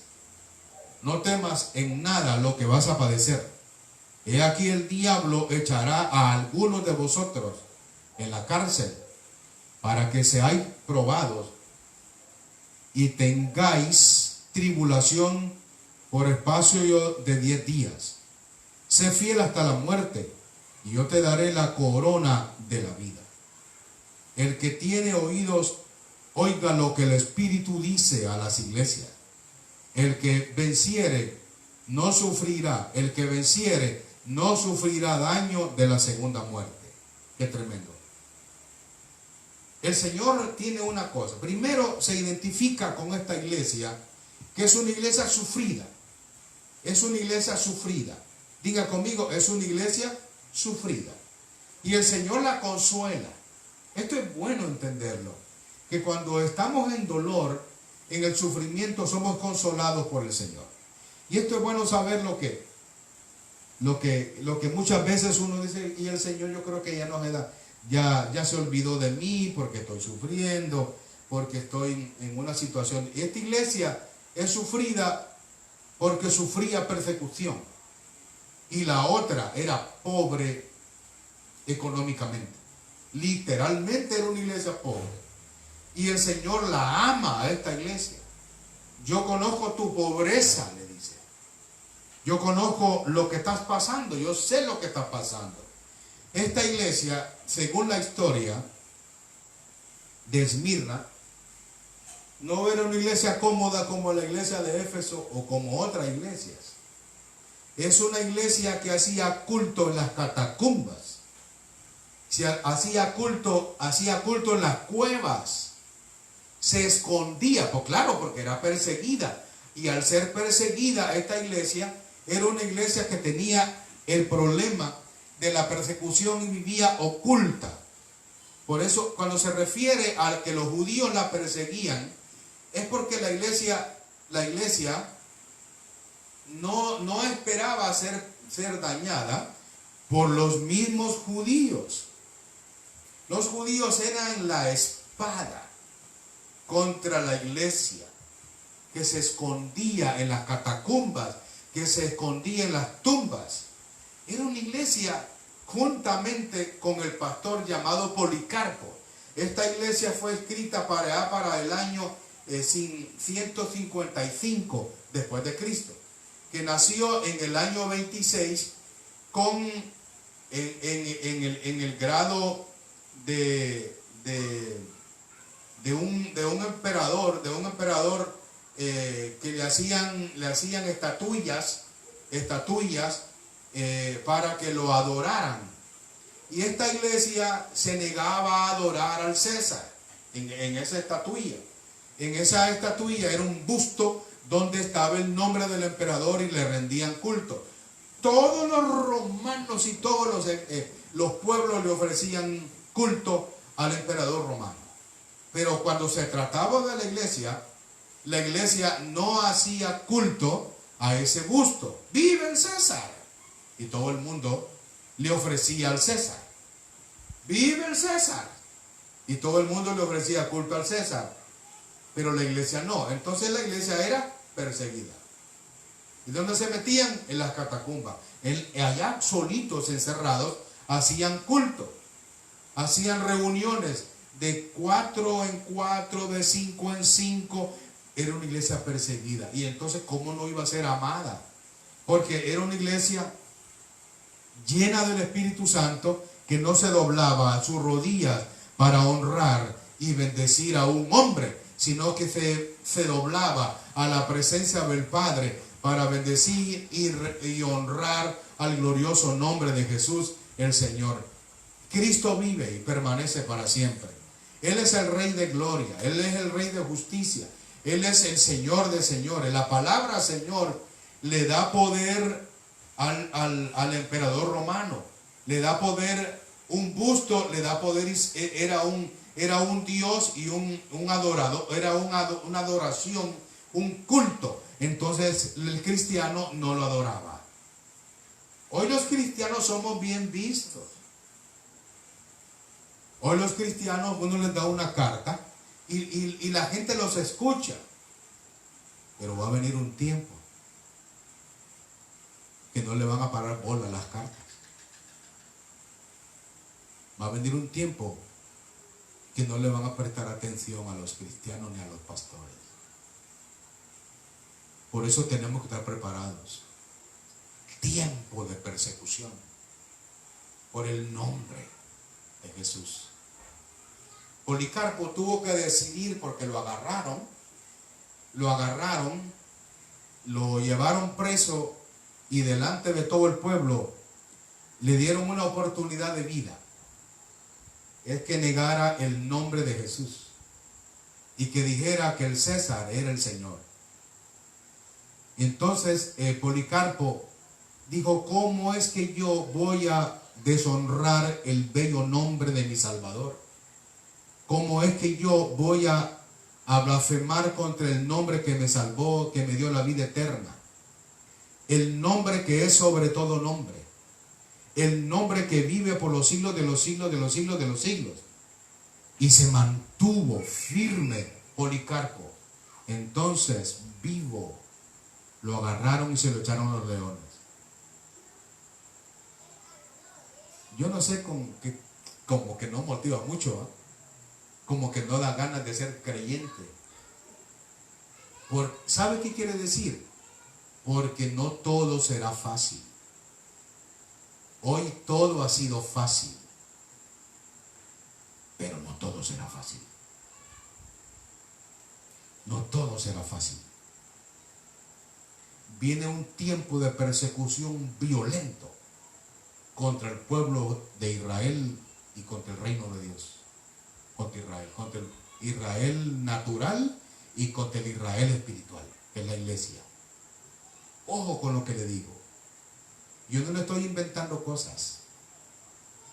No temas en nada lo que vas a padecer. He aquí el diablo echará a algunos de vosotros en la cárcel para que seáis probados y tengáis tribulación por espacio de 10 días. Sé fiel hasta la muerte y yo te daré la corona de la vida. El que tiene oídos, oiga lo que el Espíritu dice a las iglesias. El que venciere no sufrirá, el que venciere no sufrirá daño de la segunda muerte. Qué tremendo. El Señor tiene una cosa. Primero se identifica con esta iglesia, que es una iglesia sufrida. Es una iglesia sufrida. Diga conmigo, es una iglesia sufrida. Y el Señor la consuela. Esto es bueno entenderlo. Que cuando estamos en dolor, en el sufrimiento, somos consolados por el Señor. Y esto es bueno saber lo que muchas veces uno dice, y el Señor yo creo que ya no me da, ya se olvidó de mí porque estoy sufriendo, porque estoy en una situación. Y esta iglesia es sufrida porque sufría persecución. Y la otra era pobre económicamente. Literalmente era una iglesia pobre. Y el Señor la ama a esta iglesia. Yo conozco tu pobreza, le dice. Yo conozco lo que estás pasando. Yo sé lo que estás pasando. Esta iglesia, según la historia de Esmirna, no era una iglesia cómoda como la iglesia de Éfeso o como otras iglesias. Es una iglesia que hacía culto en las catacumbas. Hacía culto en las cuevas. Se escondía, pues claro, porque era perseguida. Y al ser perseguida, esta iglesia era una iglesia que tenía el problema de la persecución y vivía oculta. Por eso, cuando se refiere a que los judíos la perseguían, es porque la iglesia no esperaba ser dañada por los mismos judíos. Los judíos eran la espada contra la iglesia, que se escondía en las catacumbas, que se escondía en las tumbas. Era una iglesia juntamente con el pastor llamado Policarpo. Esta iglesia fue escrita para el año 155 después de Cristo, que nació en el año 26 en el grado de un emperador que le hacían estatuillas para que lo adoraran. Y esta iglesia se negaba a adorar al César en esa estatuilla. En esa estatuilla era un busto donde estaba el nombre del emperador y le rendían culto. Todos los romanos y todos los pueblos le ofrecían culto al emperador romano. Pero cuando se trataba de la iglesia no hacía culto a ese busto. ¡Vive el César! Y todo el mundo le ofrecía al César. ¡Vive el César! Y todo el mundo le ofrecía culto al César. Pero la iglesia no. Entonces la iglesia era perseguida. ¿Y dónde se metían? En las catacumbas. Allá solitos, encerrados, hacían culto. Hacían reuniones de 4 en 4, de 5 en 5. Era una iglesia perseguida. Y entonces, ¿cómo no iba a ser amada? Porque era una iglesia llena del Espíritu Santo que no se doblaba a sus rodillas para honrar y bendecir a un hombre, sino que se doblaba a la presencia del Padre para bendecir y honrar al glorioso nombre de Jesús el Señor. Cristo vive y permanece para siempre. Él es el Rey de gloria, Él es el Rey de justicia, Él es el Señor de señores. La palabra Señor le da poder al emperador romano, le da poder, un busto, le da poder, era un Dios y un adorador, era una adoración, un culto. Entonces el cristiano no lo adoraba. Hoy los cristianos somos bien vistos. Hoy los cristianos, uno les da una carta y la gente los escucha. Pero va a venir un tiempo que no le van a parar bola a las cartas. Va a venir un tiempo que no le van a prestar atención a los cristianos ni a los pastores. Por eso tenemos que estar preparados. Tiempo de persecución por el nombre de Jesús. Policarpo tuvo que decidir porque lo agarraron, lo llevaron preso y delante de todo el pueblo le dieron una oportunidad de vida. Es que negara el nombre de Jesús y que dijera que el César era el Señor. Entonces Policarpo dijo: ¿cómo es que yo voy a deshonrar el bello nombre de mi Salvador? ¿Cómo es que yo voy a blasfemar contra el nombre que me salvó, que me dio la vida eterna? El nombre que es sobre todo nombre. El nombre que vive por los siglos de los siglos de los siglos de los siglos. Y se mantuvo firme Policarpo. Entonces, vivo, lo agarraron y se lo echaron a los leones. Yo no sé, como que no motiva mucho, ¿eh? Como que no da ganas de ser creyente. ¿Sabe qué quiere decir? Porque no todo será fácil. Hoy todo ha sido fácil, pero no todo será fácil. No todo será fácil. Viene un tiempo de persecución violento contra el pueblo de Israel y contra el reino de Dios. Contra el Israel natural y contra el Israel espiritual, que es la iglesia. Ojo con lo que le digo. Yo no le estoy inventando cosas,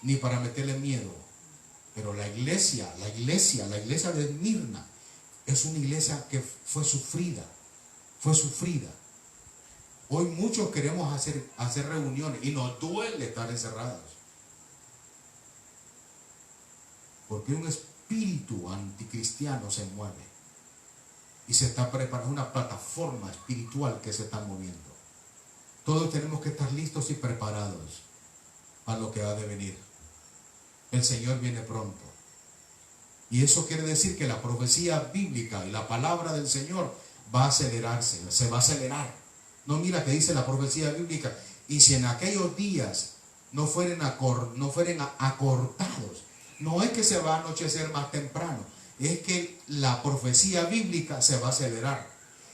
ni para meterle miedo, pero la iglesia de Esmirna es una iglesia que fue sufrida. Hoy muchos queremos hacer reuniones y nos duele estar encerrados. Porque un espíritu anticristiano se mueve y se está preparando una plataforma espiritual que se está moviendo. Todos tenemos que estar listos y preparados a lo que ha de venir. El Señor viene pronto. Y eso quiere decir que la profecía bíblica y la palabra del Señor va a acelerarse, se va a acelerar. No, mira que dice la profecía bíblica: y si en aquellos días no fueren acortados. No es que se va a anochecer más temprano, es que la profecía bíblica se va a acelerar.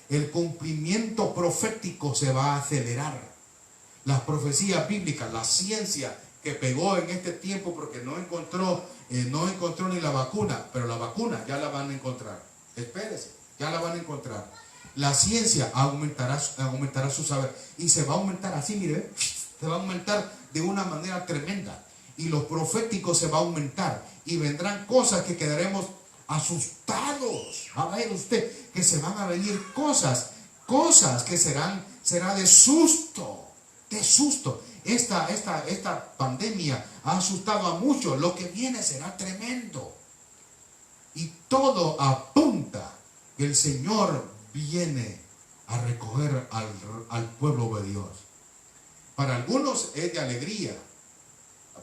El cumplimiento profético se va a acelerar. Las profecías bíblicas, la ciencia que pegó en este tiempo porque no encontró ni la vacuna, pero la vacuna ya la van a encontrar. Espérese, ya la van a encontrar. La ciencia aumentará su saber y se va a aumentar así, mire, se va a aumentar de una manera tremenda. Y lo profético se va a aumentar y vendrán cosas que quedaremos asustados. A ver usted, que se van a venir cosas que será de susto. Esta pandemia ha asustado a muchos. Lo que viene será tremendo. Y todo apunta que el Señor viene a recoger al pueblo de Dios. Para algunos es de alegría.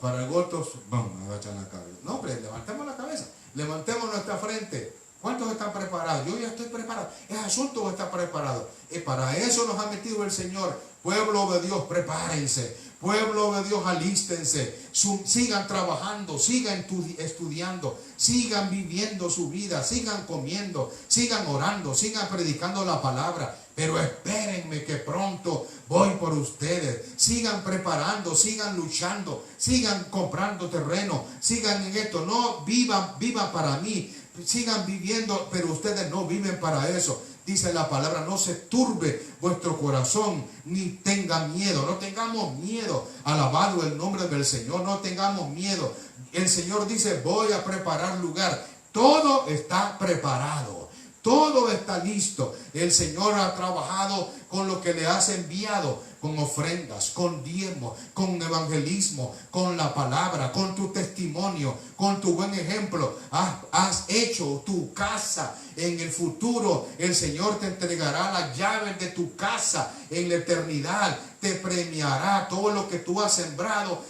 Para algunos, vamos a agachar la cabeza. No, hombre, levantemos la cabeza. Levantemos nuestra frente. ¿Cuántos están preparados? Yo ya estoy preparado. Ese asunto está preparado. Y para eso nos ha metido el Señor. Pueblo de Dios, prepárense. Pueblo de Dios, alístense. sigan trabajando, sigan estudiando, sigan viviendo su vida, sigan comiendo, sigan orando, sigan predicando la palabra. Pero espérenme que pronto voy por ustedes. Sigan preparando, sigan luchando, sigan comprando terreno, sigan en esto. No vivan para mí, sigan viviendo, pero ustedes no viven para eso. Dice la palabra, no se turbe vuestro corazón, ni tengan miedo. No tengamos miedo. Alabado el nombre del Señor, no tengamos miedo. El Señor dice, voy a preparar lugar. Todo está preparado. Todo está listo. El Señor ha trabajado con lo que le has enviado, con ofrendas, con diezmo, con evangelismo, con la palabra, con tu testimonio, con tu buen ejemplo. Has hecho tu casa. En el futuro el Señor te entregará las llaves de tu casa en la eternidad. Te premiará todo lo que tú has sembrado.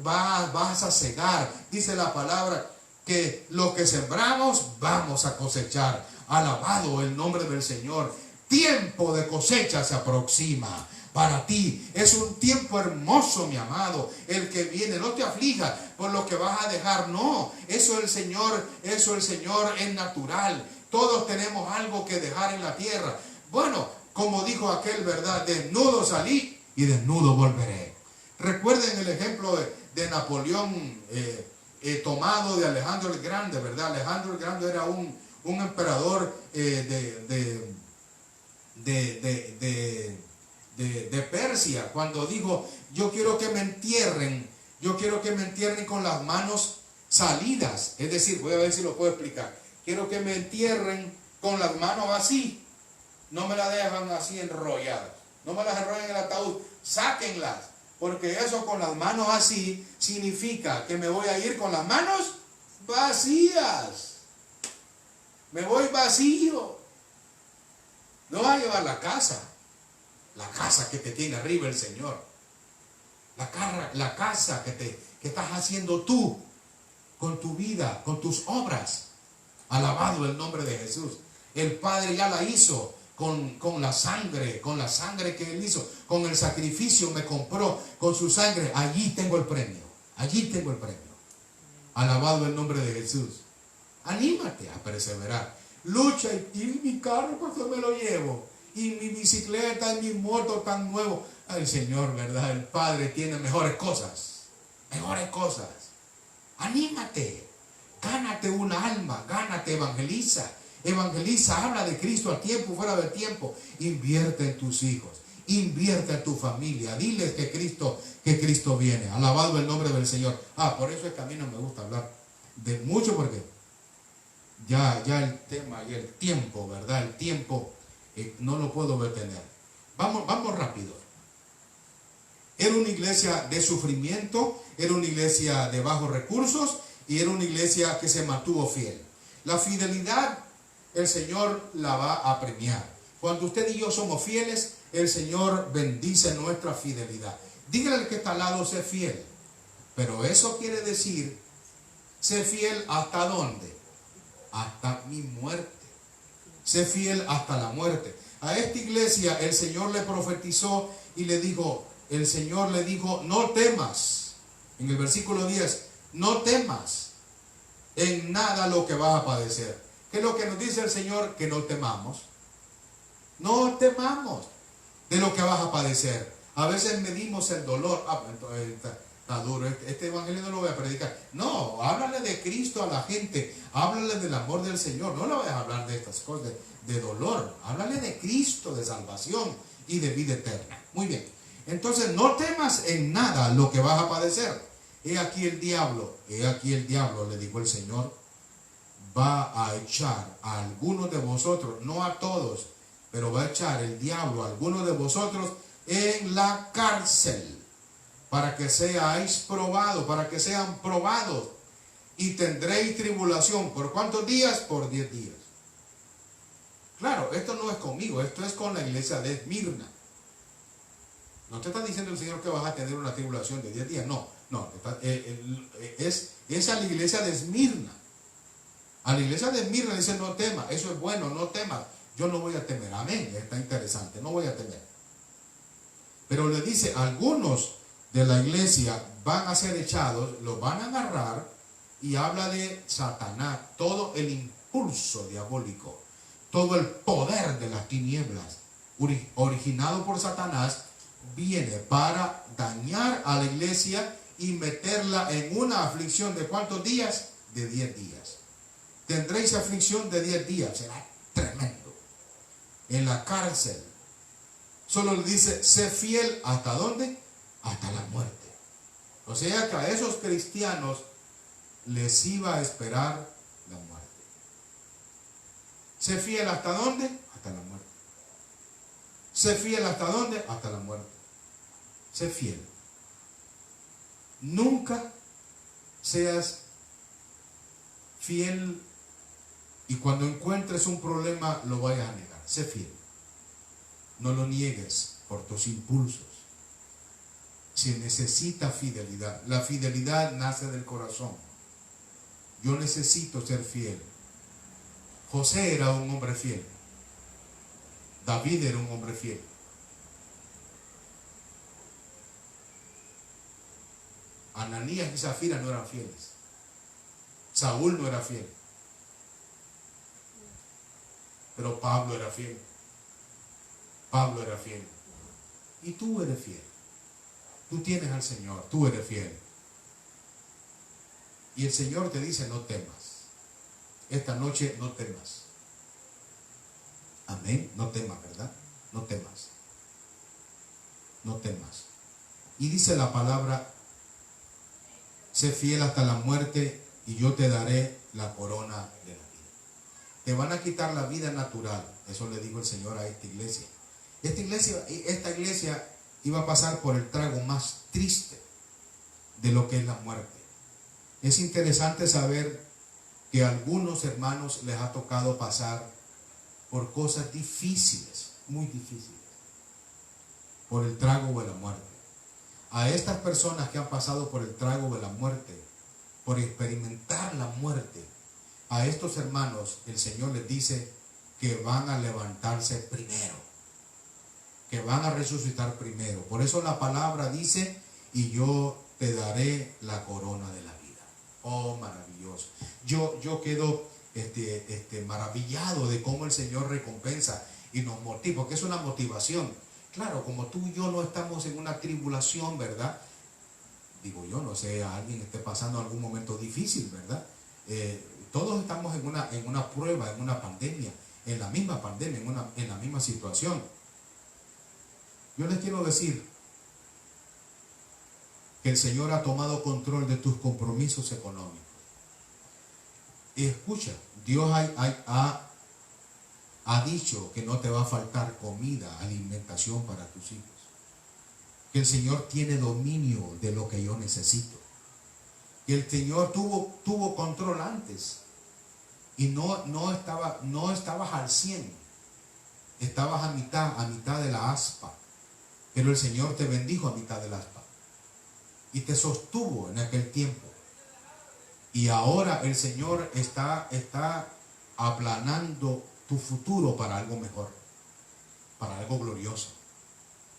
Vas a cegar. Dice la palabra que lo que sembramos vamos a cosechar. Alabado el nombre del Señor. Tiempo de cosecha se aproxima para ti. Es un tiempo hermoso, mi amado, el que viene. No te aflijas por lo que vas a dejar. No, eso el Señor es natural. Todos tenemos algo que dejar en la tierra. Bueno, como dijo aquel, ¿verdad? Desnudo salí y desnudo volveré. Recuerden el ejemplo de Napoleón tomado de Alejandro el Grande, ¿verdad? Alejandro el Grande era un emperador de Persia, cuando dijo, yo quiero que me entierren con las manos salidas. Es decir, voy a ver si lo puedo explicar. Quiero que me entierren con las manos así. No me las dejan así enrolladas. No me las enrollen en el ataúd. Sáquenlas. Porque eso con las manos así significa que me voy a ir con las manos vacías. Me voy vacío. No va a llevar la casa que te tiene arriba el Señor. La casa que estás haciendo tú con tu vida, con tus obras. Alabado el nombre de Jesús. El Padre ya la hizo con la sangre que Él hizo, con el sacrificio me compró, con su sangre. Allí tengo el premio. Alabado el nombre de Jesús. Anímate a perseverar. Lucha y mi carro cuando me lo llevo. Y mi bicicleta y mi moto tan nuevo. El Señor, ¿verdad? El Padre tiene mejores cosas. Anímate. Gánate una alma. Evangeliza. Habla de Cristo a tiempo, fuera de tiempo. Invierte en tus hijos. Invierte en tu familia. Diles que Cristo viene. Alabado el nombre del Señor. Por eso es que a mí no me gusta hablar de mucho, porque ya el tema y el tiempo, ¿verdad? El tiempo no lo puedo detener. Vamos rápido. Era una iglesia de sufrimiento, era una iglesia de bajos recursos y era una iglesia que se mantuvo fiel. La fidelidad el Señor la va a premiar. Cuando usted y yo somos fieles, el Señor bendice nuestra fidelidad. Dígale al que está al lado, sé fiel. Pero eso quiere decir, sé fiel ¿hasta dónde? Hasta mi muerte. Sé fiel hasta la muerte. A esta iglesia el Señor le profetizó y el Señor le dijo, no temas. En el versículo 10, no temas en nada lo que vas a padecer. ¿Qué es lo que nos dice el Señor? Que no temamos. No temamos de lo que vas a padecer. A veces medimos el dolor. Está duro, este evangelio no lo voy a predicar. No, háblale de Cristo a la gente. Háblale del amor del Señor. No le vayas a hablar de estas cosas de dolor. Háblale de Cristo, de salvación y de vida eterna. Muy bien. Entonces no temas en nada lo que vas a padecer. He aquí el diablo, le dijo el Señor, va a echar a algunos de vosotros, no a todos, pero va a echar el diablo a algunos de vosotros en la cárcel, para que seáis probados, para que sean probados, y tendréis tribulación. ¿Por cuántos días? Por 10 días. Claro, esto no es conmigo, esto es con la iglesia de Esmirna. No te está diciendo el Señor que vas a tener una tribulación de 10 días, no, es a la iglesia de Esmirna. A la iglesia de Esmirna dice, no temas, eso es bueno, no temas. Yo no voy a temer, amén, está interesante, no voy a temer. Pero le dice, algunos de la iglesia van a ser echados, los van a agarrar, y habla de Satanás, todo el impulso diabólico, todo el poder de las tinieblas originado por Satanás viene para dañar a la iglesia y meterla en una aflicción de ¿cuántos días? De 10 días. Tendréis aflicción de 10 días, será tremendo. En la cárcel. Solo le dice, sé fiel, ¿hasta dónde? Hasta la muerte. O sea que a esos cristianos les iba a esperar la muerte. Sé fiel, ¿hasta dónde? Hasta la muerte. Sé fiel, ¿hasta dónde? Hasta la muerte. Sé fiel. Nunca seas fiel y cuando encuentres un problema lo vayas a negar. Sé fiel. No lo niegues por tus impulsos. Se necesita fidelidad. La fidelidad nace del corazón. Yo necesito ser fiel. José era un hombre fiel. David era un hombre fiel. Ananías y Zafira no eran fieles. Saúl no era fiel. Pero Pablo era fiel. Pablo era fiel. Y tú eres fiel. Tú tienes al Señor. Tú eres fiel. Y el Señor te dice, no temas. Esta noche no temas. Amén. No temas, ¿verdad? No temas. No temas. Y dice la palabra, sé fiel hasta la muerte y yo te daré la corona de la vida. Te van a quitar la vida natural. Eso le dijo el Señor a esta iglesia. Esta iglesia iba a pasar por el trago más triste de lo que es la muerte. Es interesante saber que a algunos hermanos les ha tocado pasar por cosas difíciles, muy difíciles, por el trago de la muerte. A estas personas que han pasado por el trago de la muerte, por experimentar la muerte, a estos hermanos el Señor les dice que van a levantarse primero, que van a resucitar primero. Por eso la palabra dice, y yo te daré la corona de la vida. Oh, maravilloso. Yo quedo maravillado de cómo el Señor recompensa y nos motiva, porque es una motivación. Claro, como tú y yo no estamos en una tribulación, ¿verdad? Digo yo, no sé, a alguien esté pasando algún momento difícil, ¿verdad? Todos estamos en una prueba, en una pandemia, en la misma pandemia, en la misma situación. Yo les quiero decir que el Señor ha tomado control de tus compromisos económicos. Y escucha, Dios ha dicho que no te va a faltar comida, alimentación para tus hijos. Que el Señor tiene dominio de lo que yo necesito. Que el Señor tuvo control antes. Y no estabas al 100. Estabas a mitad de la aspa. Pero el Señor te bendijo a mitad del aspa. Y te sostuvo en aquel tiempo. Y ahora el Señor está aplanando tu futuro para algo mejor, para algo glorioso.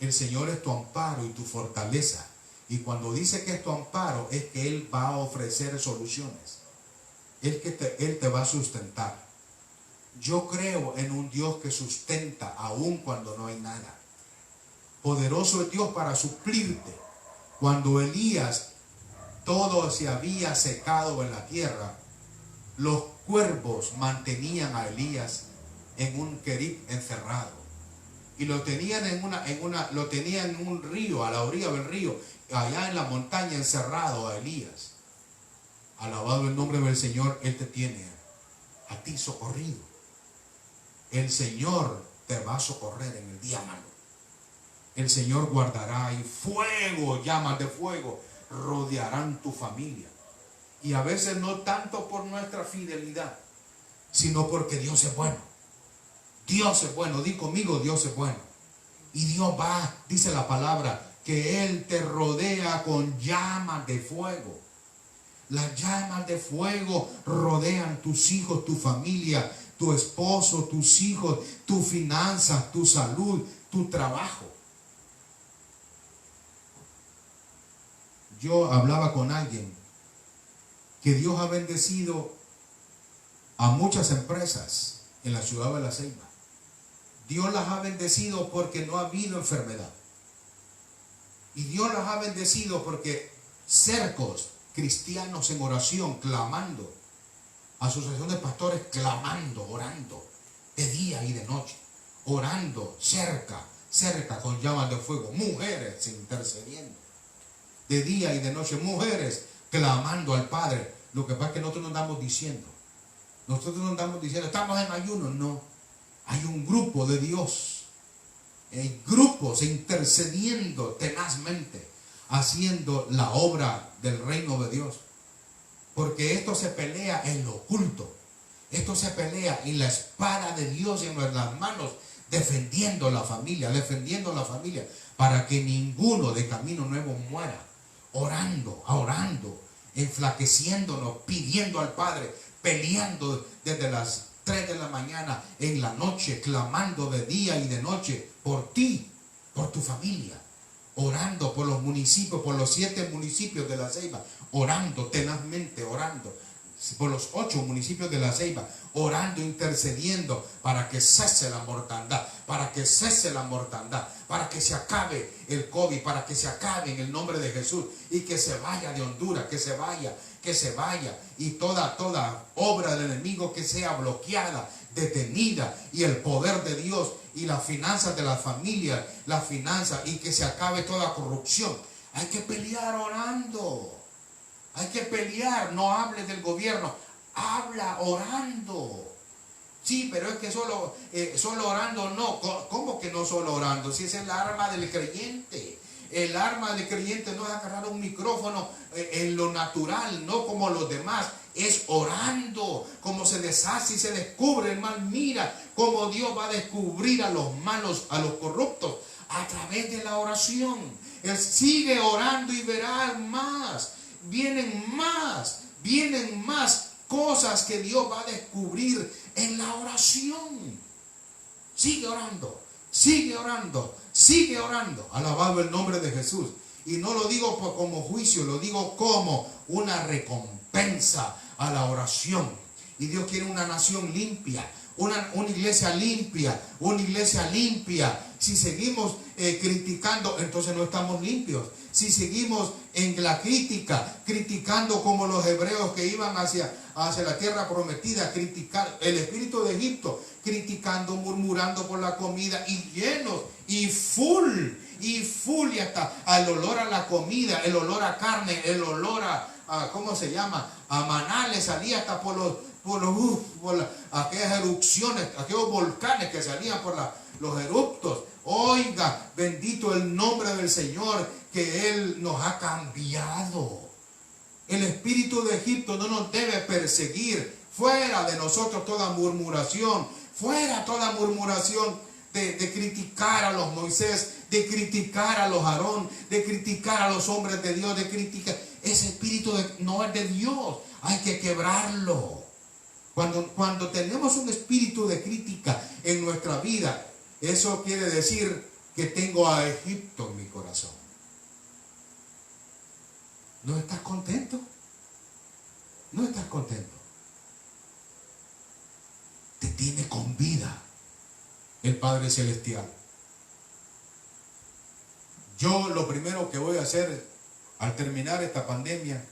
El Señor es tu amparo y tu fortaleza. Y cuando dice que es tu amparo, es que Él va a ofrecer soluciones. Él te va a sustentar. Yo creo en un Dios que sustenta aún cuando no hay nada. Poderoso es Dios para suplirte. Cuando Elías todo se había secado en la tierra, los cuervos mantenían a Elías en un querib encerrado y lo tenían en un río, a la orilla del río, allá en la montaña encerrado a Elías. Alabado el nombre del Señor. Él te tiene a ti socorrido. El Señor te va a socorrer en el día malo. El Señor guardará, y fuego, llamas de fuego rodearán tu familia. Y a veces no tanto por nuestra fidelidad, sino porque Dios es bueno. Dios es bueno. Di conmigo, Dios es bueno. Y Dios va, dice la palabra, que Él te rodea con llamas de fuego. Las llamas de fuego rodean tus hijos, tu familia, tu esposo, tus hijos, tus finanzas, tu salud, tu trabajo. yo hablaba con alguien que Dios ha bendecido a muchas empresas en la ciudad de La Ceiba. Dios las ha bendecido porque no ha habido enfermedad. Y Dios las ha bendecido porque cercos cristianos en oración, clamando, asociación de pastores clamando, orando, de día y de noche, orando cerca con llamas de fuego, mujeres intercediendo, de día y de noche, mujeres clamando al Padre. Lo que pasa es que nosotros no andamos diciendo, estamos en ayuno. No, hay un grupo de Dios, hay grupos intercediendo tenazmente, haciendo la obra del reino de Dios. Porque esto se pelea en lo oculto, esto se pelea en la espada de Dios en las manos, defendiendo la familia, para que ninguno de Camino Nuevo muera, orando, enflaqueciéndonos, pidiendo al Padre, peleando desde las 3 de la mañana en la noche, clamando de día y de noche por ti, por tu familia, orando por los municipios, por los 7 municipios de La Ceiba, orando tenazmente, orando por los 8 municipios de La Ceiba, orando, intercediendo para que cese la mortandad, para que se acabe el COVID, para que se acabe en el nombre de Jesús y que se vaya de Honduras, que se vaya y toda obra del enemigo que sea bloqueada, detenida, y el poder de Dios y las finanzas de la familia, y que se acabe toda corrupción. Hay que pelear orando. Hay que pelear, no hables del gobierno, habla orando. Sí, pero es que solo orando no. ¿Cómo que no solo orando? Si es el arma del creyente. El arma del creyente no es agarrar un micrófono en lo natural, no como los demás. Es orando, como se deshace y se descubre el mal. Mira cómo Dios va a descubrir a los malos, a los corruptos, a través de la oración. Él sigue orando y verá más. Vienen más cosas que Dios va a descubrir en la oración. Sigue orando. Alabado el nombre de Jesús. Y no lo digo como juicio, lo digo como una recompensa a la oración. Y Dios quiere una nación limpia, una iglesia limpia, Si seguimos criticando, entonces no estamos limpios. Si seguimos en la crítica, criticando como los hebreos que iban hacia la tierra prometida, criticar el espíritu de Egipto, criticando, murmurando por la comida, y llenos, y full, y hasta el olor a la comida, el olor a carne, el olor a ¿cómo se llama? A maná le salía hasta por aquellas erupciones, aquellos volcanes que salían por los eruptos. Oiga, bendito el nombre del Señor, que Él nos ha cambiado. El espíritu de Egipto no nos debe perseguir. Fuera de nosotros toda murmuración, de criticar a los Moisés, de criticar a los Aarón, de criticar a los hombres de Dios, de criticar. Ese espíritu no es de Dios, hay que quebrarlo. Cuando tenemos un espíritu de crítica en nuestra vida, eso quiere decir que tengo a Egipto en mi corazón. ¿No estás contento? Te tiene con vida el Padre Celestial. Yo lo primero que voy a hacer al terminar esta pandemia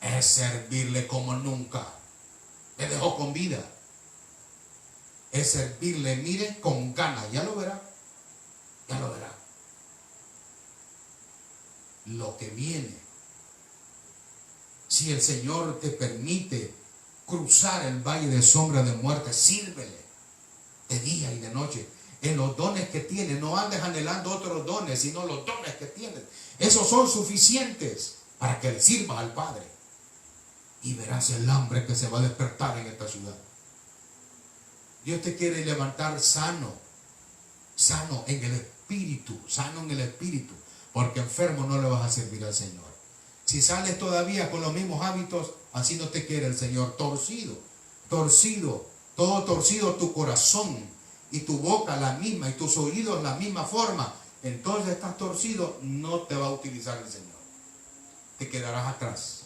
es servirle como nunca. Me dejó con vida. Es servirle, mire, con ganas. Ya lo verá. Lo que viene. Si el Señor te permite cruzar el valle de sombra de muerte, sírvele de día y de noche. En los dones que tienes, no andes anhelando otros dones, sino los dones que tienes. Esos son suficientes para que le sirvas al Padre. Y verás el hambre que se va a despertar en esta ciudad. Dios te quiere levantar sano en el espíritu, porque enfermo no le vas a servir al Señor. Si sales todavía con los mismos hábitos, así no te quiere el Señor. Torcido, todo torcido tu corazón y tu boca la misma y tus oídos la misma forma, entonces estás torcido, no te va a utilizar el Señor. te quedarás atrás.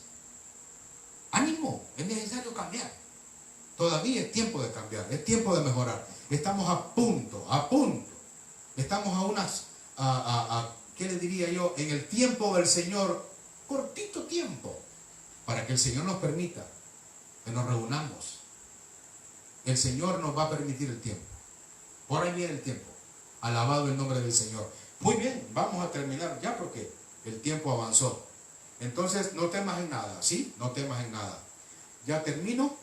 Ánimo, es necesario cambiar. Todavía es tiempo de cambiar, es tiempo de mejorar. Estamos a punto. Estamos a unas, ¿qué le diría yo? En el tiempo del Señor, cortito tiempo, para que el Señor nos permita que nos reunamos. El Señor nos va a permitir el tiempo. Por ahí viene el tiempo. Alabado el nombre del Señor. Muy bien, vamos a terminar ya porque el tiempo avanzó. Entonces, no temas en nada, ¿sí? No temas en nada. Ya termino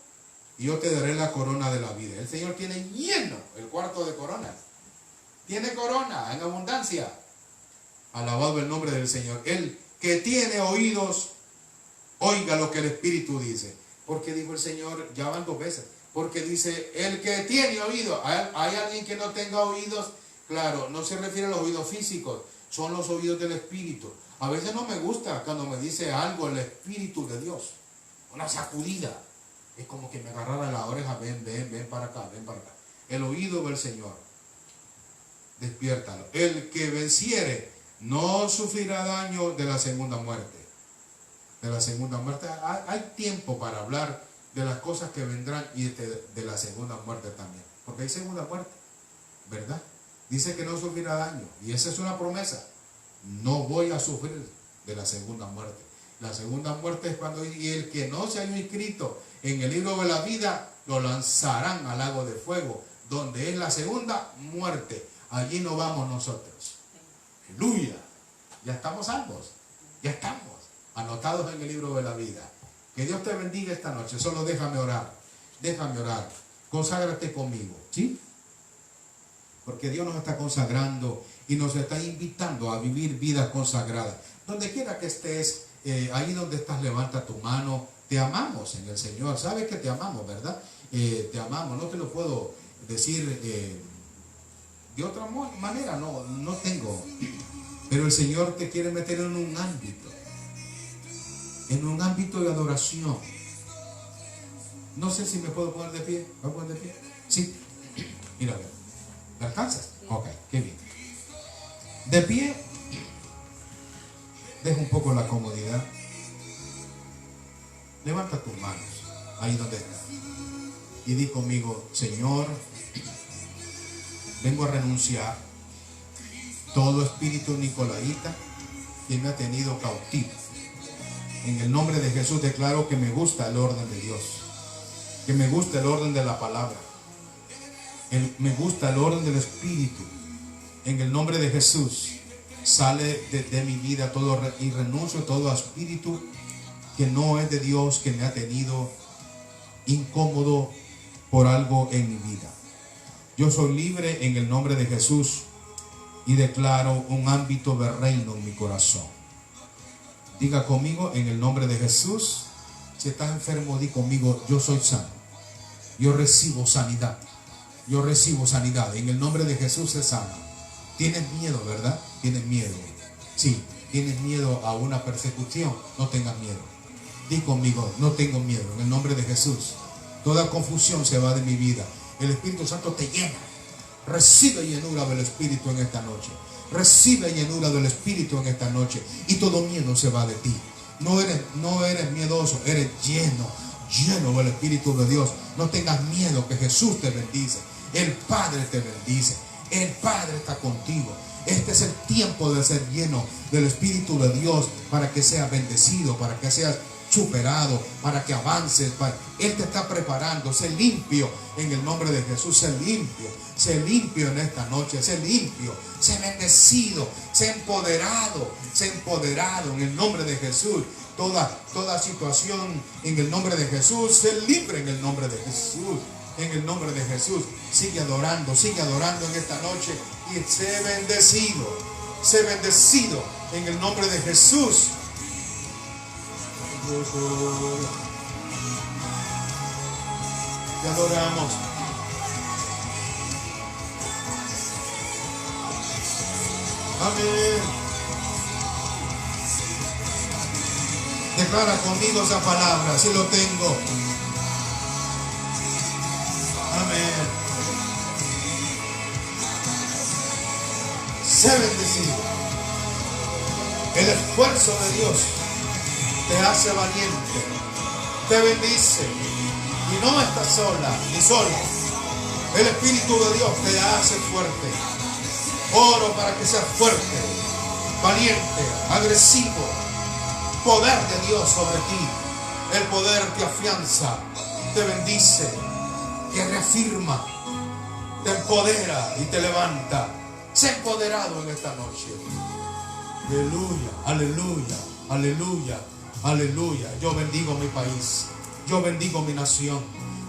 y yo te daré la corona de la vida. El Señor tiene lleno el cuarto de coronas. Tiene corona en abundancia. Alabado el nombre del Señor. El que tiene oídos, oiga lo que el Espíritu dice. Porque dijo el Señor, ya van 2 veces. Porque dice, el que tiene oídos. ¿Hay alguien que no tenga oídos? Claro, no se refiere a los oídos físicos, son los oídos del Espíritu. A veces no me gusta cuando me dice algo el Espíritu de Dios. Una sacudida. Es como que me agarrara la oreja, ven para acá, ven para acá. El oído del Señor. Despiértalo. El que venciere no sufrirá daño de la segunda muerte. De la segunda muerte. Hay tiempo para hablar de las cosas que vendrán y de la segunda muerte también. Porque hay segunda muerte, ¿verdad? Dice que no sufrirá daño. Y esa es una promesa. No voy a sufrir de la segunda muerte. La segunda muerte es cuando y el que no se haya inscrito en el libro de la vida, lo lanzarán al lago de fuego, donde es la segunda muerte. Allí no vamos nosotros. Aleluya. Ya estamos salvos. Ya estamos anotados en el libro de la vida. Que Dios te bendiga esta noche. Solo déjame orar. Déjame orar. Conságrate conmigo. ¿Sí? Porque Dios nos está consagrando y nos está invitando a vivir vidas consagradas. Donde quiera que estés, ahí donde estás, levanta tu mano. Te amamos en el Señor. Sabes que te amamos, ¿verdad? Te amamos. No te lo puedo decir de otra manera. No tengo. Pero el Señor te quiere meter en un ámbito. En un ámbito de adoración. No sé si me puedo poner de pie. ¿Me puedo poner de pie? Sí. Mira, a ver. ¿Me alcanzas? Ok, qué bien. De pie, deja un poco la comodidad. Levanta tus manos, ahí donde estás. Y di conmigo, Señor, vengo a renunciar todo espíritu nicolaíta que me ha tenido cautivo. En el nombre de Jesús declaro que me gusta el orden de Dios, que me gusta el orden de la palabra. Me gusta el orden del Espíritu. En el nombre de Jesús sale de mi vida todo y renuncio a todo espíritu que no es de Dios, que me ha tenido incómodo por algo en mi vida. Yo soy libre en el nombre de Jesús y declaro un ámbito de reino en mi corazón. Diga conmigo en el nombre de Jesús. Si estás enfermo, di conmigo, yo soy sano. Yo recibo sanidad. Yo recibo sanidad. En el nombre de Jesús se sana. Tienes miedo, ¿verdad? Tienes miedo. Sí, tienes miedo a una persecución. No tengas miedo. Di conmigo, no tengo miedo. En el nombre de Jesús. Toda confusión se va de mi vida. El Espíritu Santo te llena. Recibe llenura del Espíritu en esta noche. Recibe llenura del Espíritu en esta noche. Y todo miedo se va de ti. No eres miedoso, eres lleno del Espíritu de Dios. No tengas miedo, que Jesús te bendice. El Padre te bendice. El Padre está contigo. Este es el tiempo de ser lleno del Espíritu de Dios para que seas bendecido, para que seas superado, para que avances. Él te está preparando. Sé limpio en el nombre de Jesús. Sé limpio en esta noche. Sé limpio, sé bendecido, sé empoderado en el nombre de Jesús. Toda situación en el nombre de Jesús. Sé libre en el nombre de Jesús. En el nombre de Jesús. Sigue adorando en esta noche y sé bendecido en el nombre de Jesús. Te adoramos. Amén. Declara conmigo esa palabra, si lo tengo. Amén. Sé bendecido. El esfuerzo de Dios te hace valiente, te bendice y no estás sola ni solo. El Espíritu de Dios te hace fuerte. Oro para que seas fuerte, valiente, agresivo. Poder de Dios sobre ti. El poder te afianza, te bendice, te reafirma, te empodera y te levanta. Sé empoderado en esta noche. Aleluya, aleluya, aleluya, aleluya. Yo bendigo mi país, yo bendigo mi nación.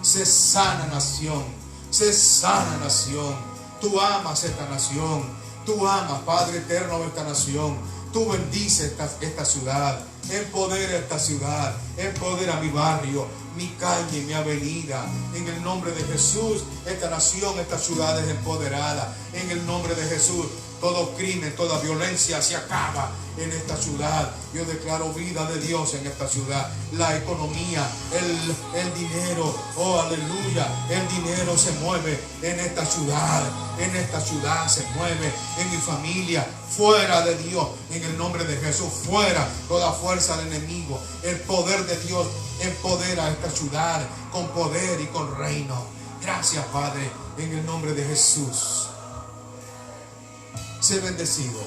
Sé sana nación, sé sana nación. Tú amas esta nación, tú amas, Padre eterno, esta nación. Tú bendices esta ciudad, empodera esta ciudad, empodera mi barrio, mi calle, mi avenida. En el nombre de Jesús, esta nación, esta ciudad es empoderada. En el nombre de Jesús, todo crimen, toda violencia se acaba en esta ciudad. Yo declaro vida de Dios en esta ciudad. La economía, el dinero, oh aleluya, el dinero se mueve en esta ciudad. En esta ciudad se mueve, en mi familia, fuera de Dios, en el nombre de Jesús, fuera toda fuerza del enemigo. El poder de Dios empodera esta ciudad con poder y con reino. Gracias, Padre, en el nombre de Jesús. Sé bendecido.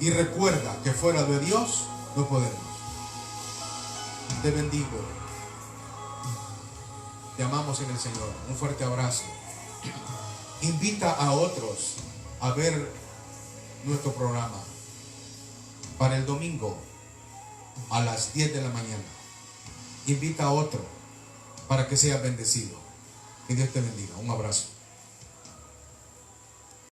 Y recuerda que fuera de Dios no podemos. Te bendigo. Te amamos en el Señor. Un fuerte abrazo. Invita a otros a ver nuestro programa para el domingo a las 10 de la mañana. Invita a otro para que sea bendecido. Que Dios te bendiga. Un abrazo.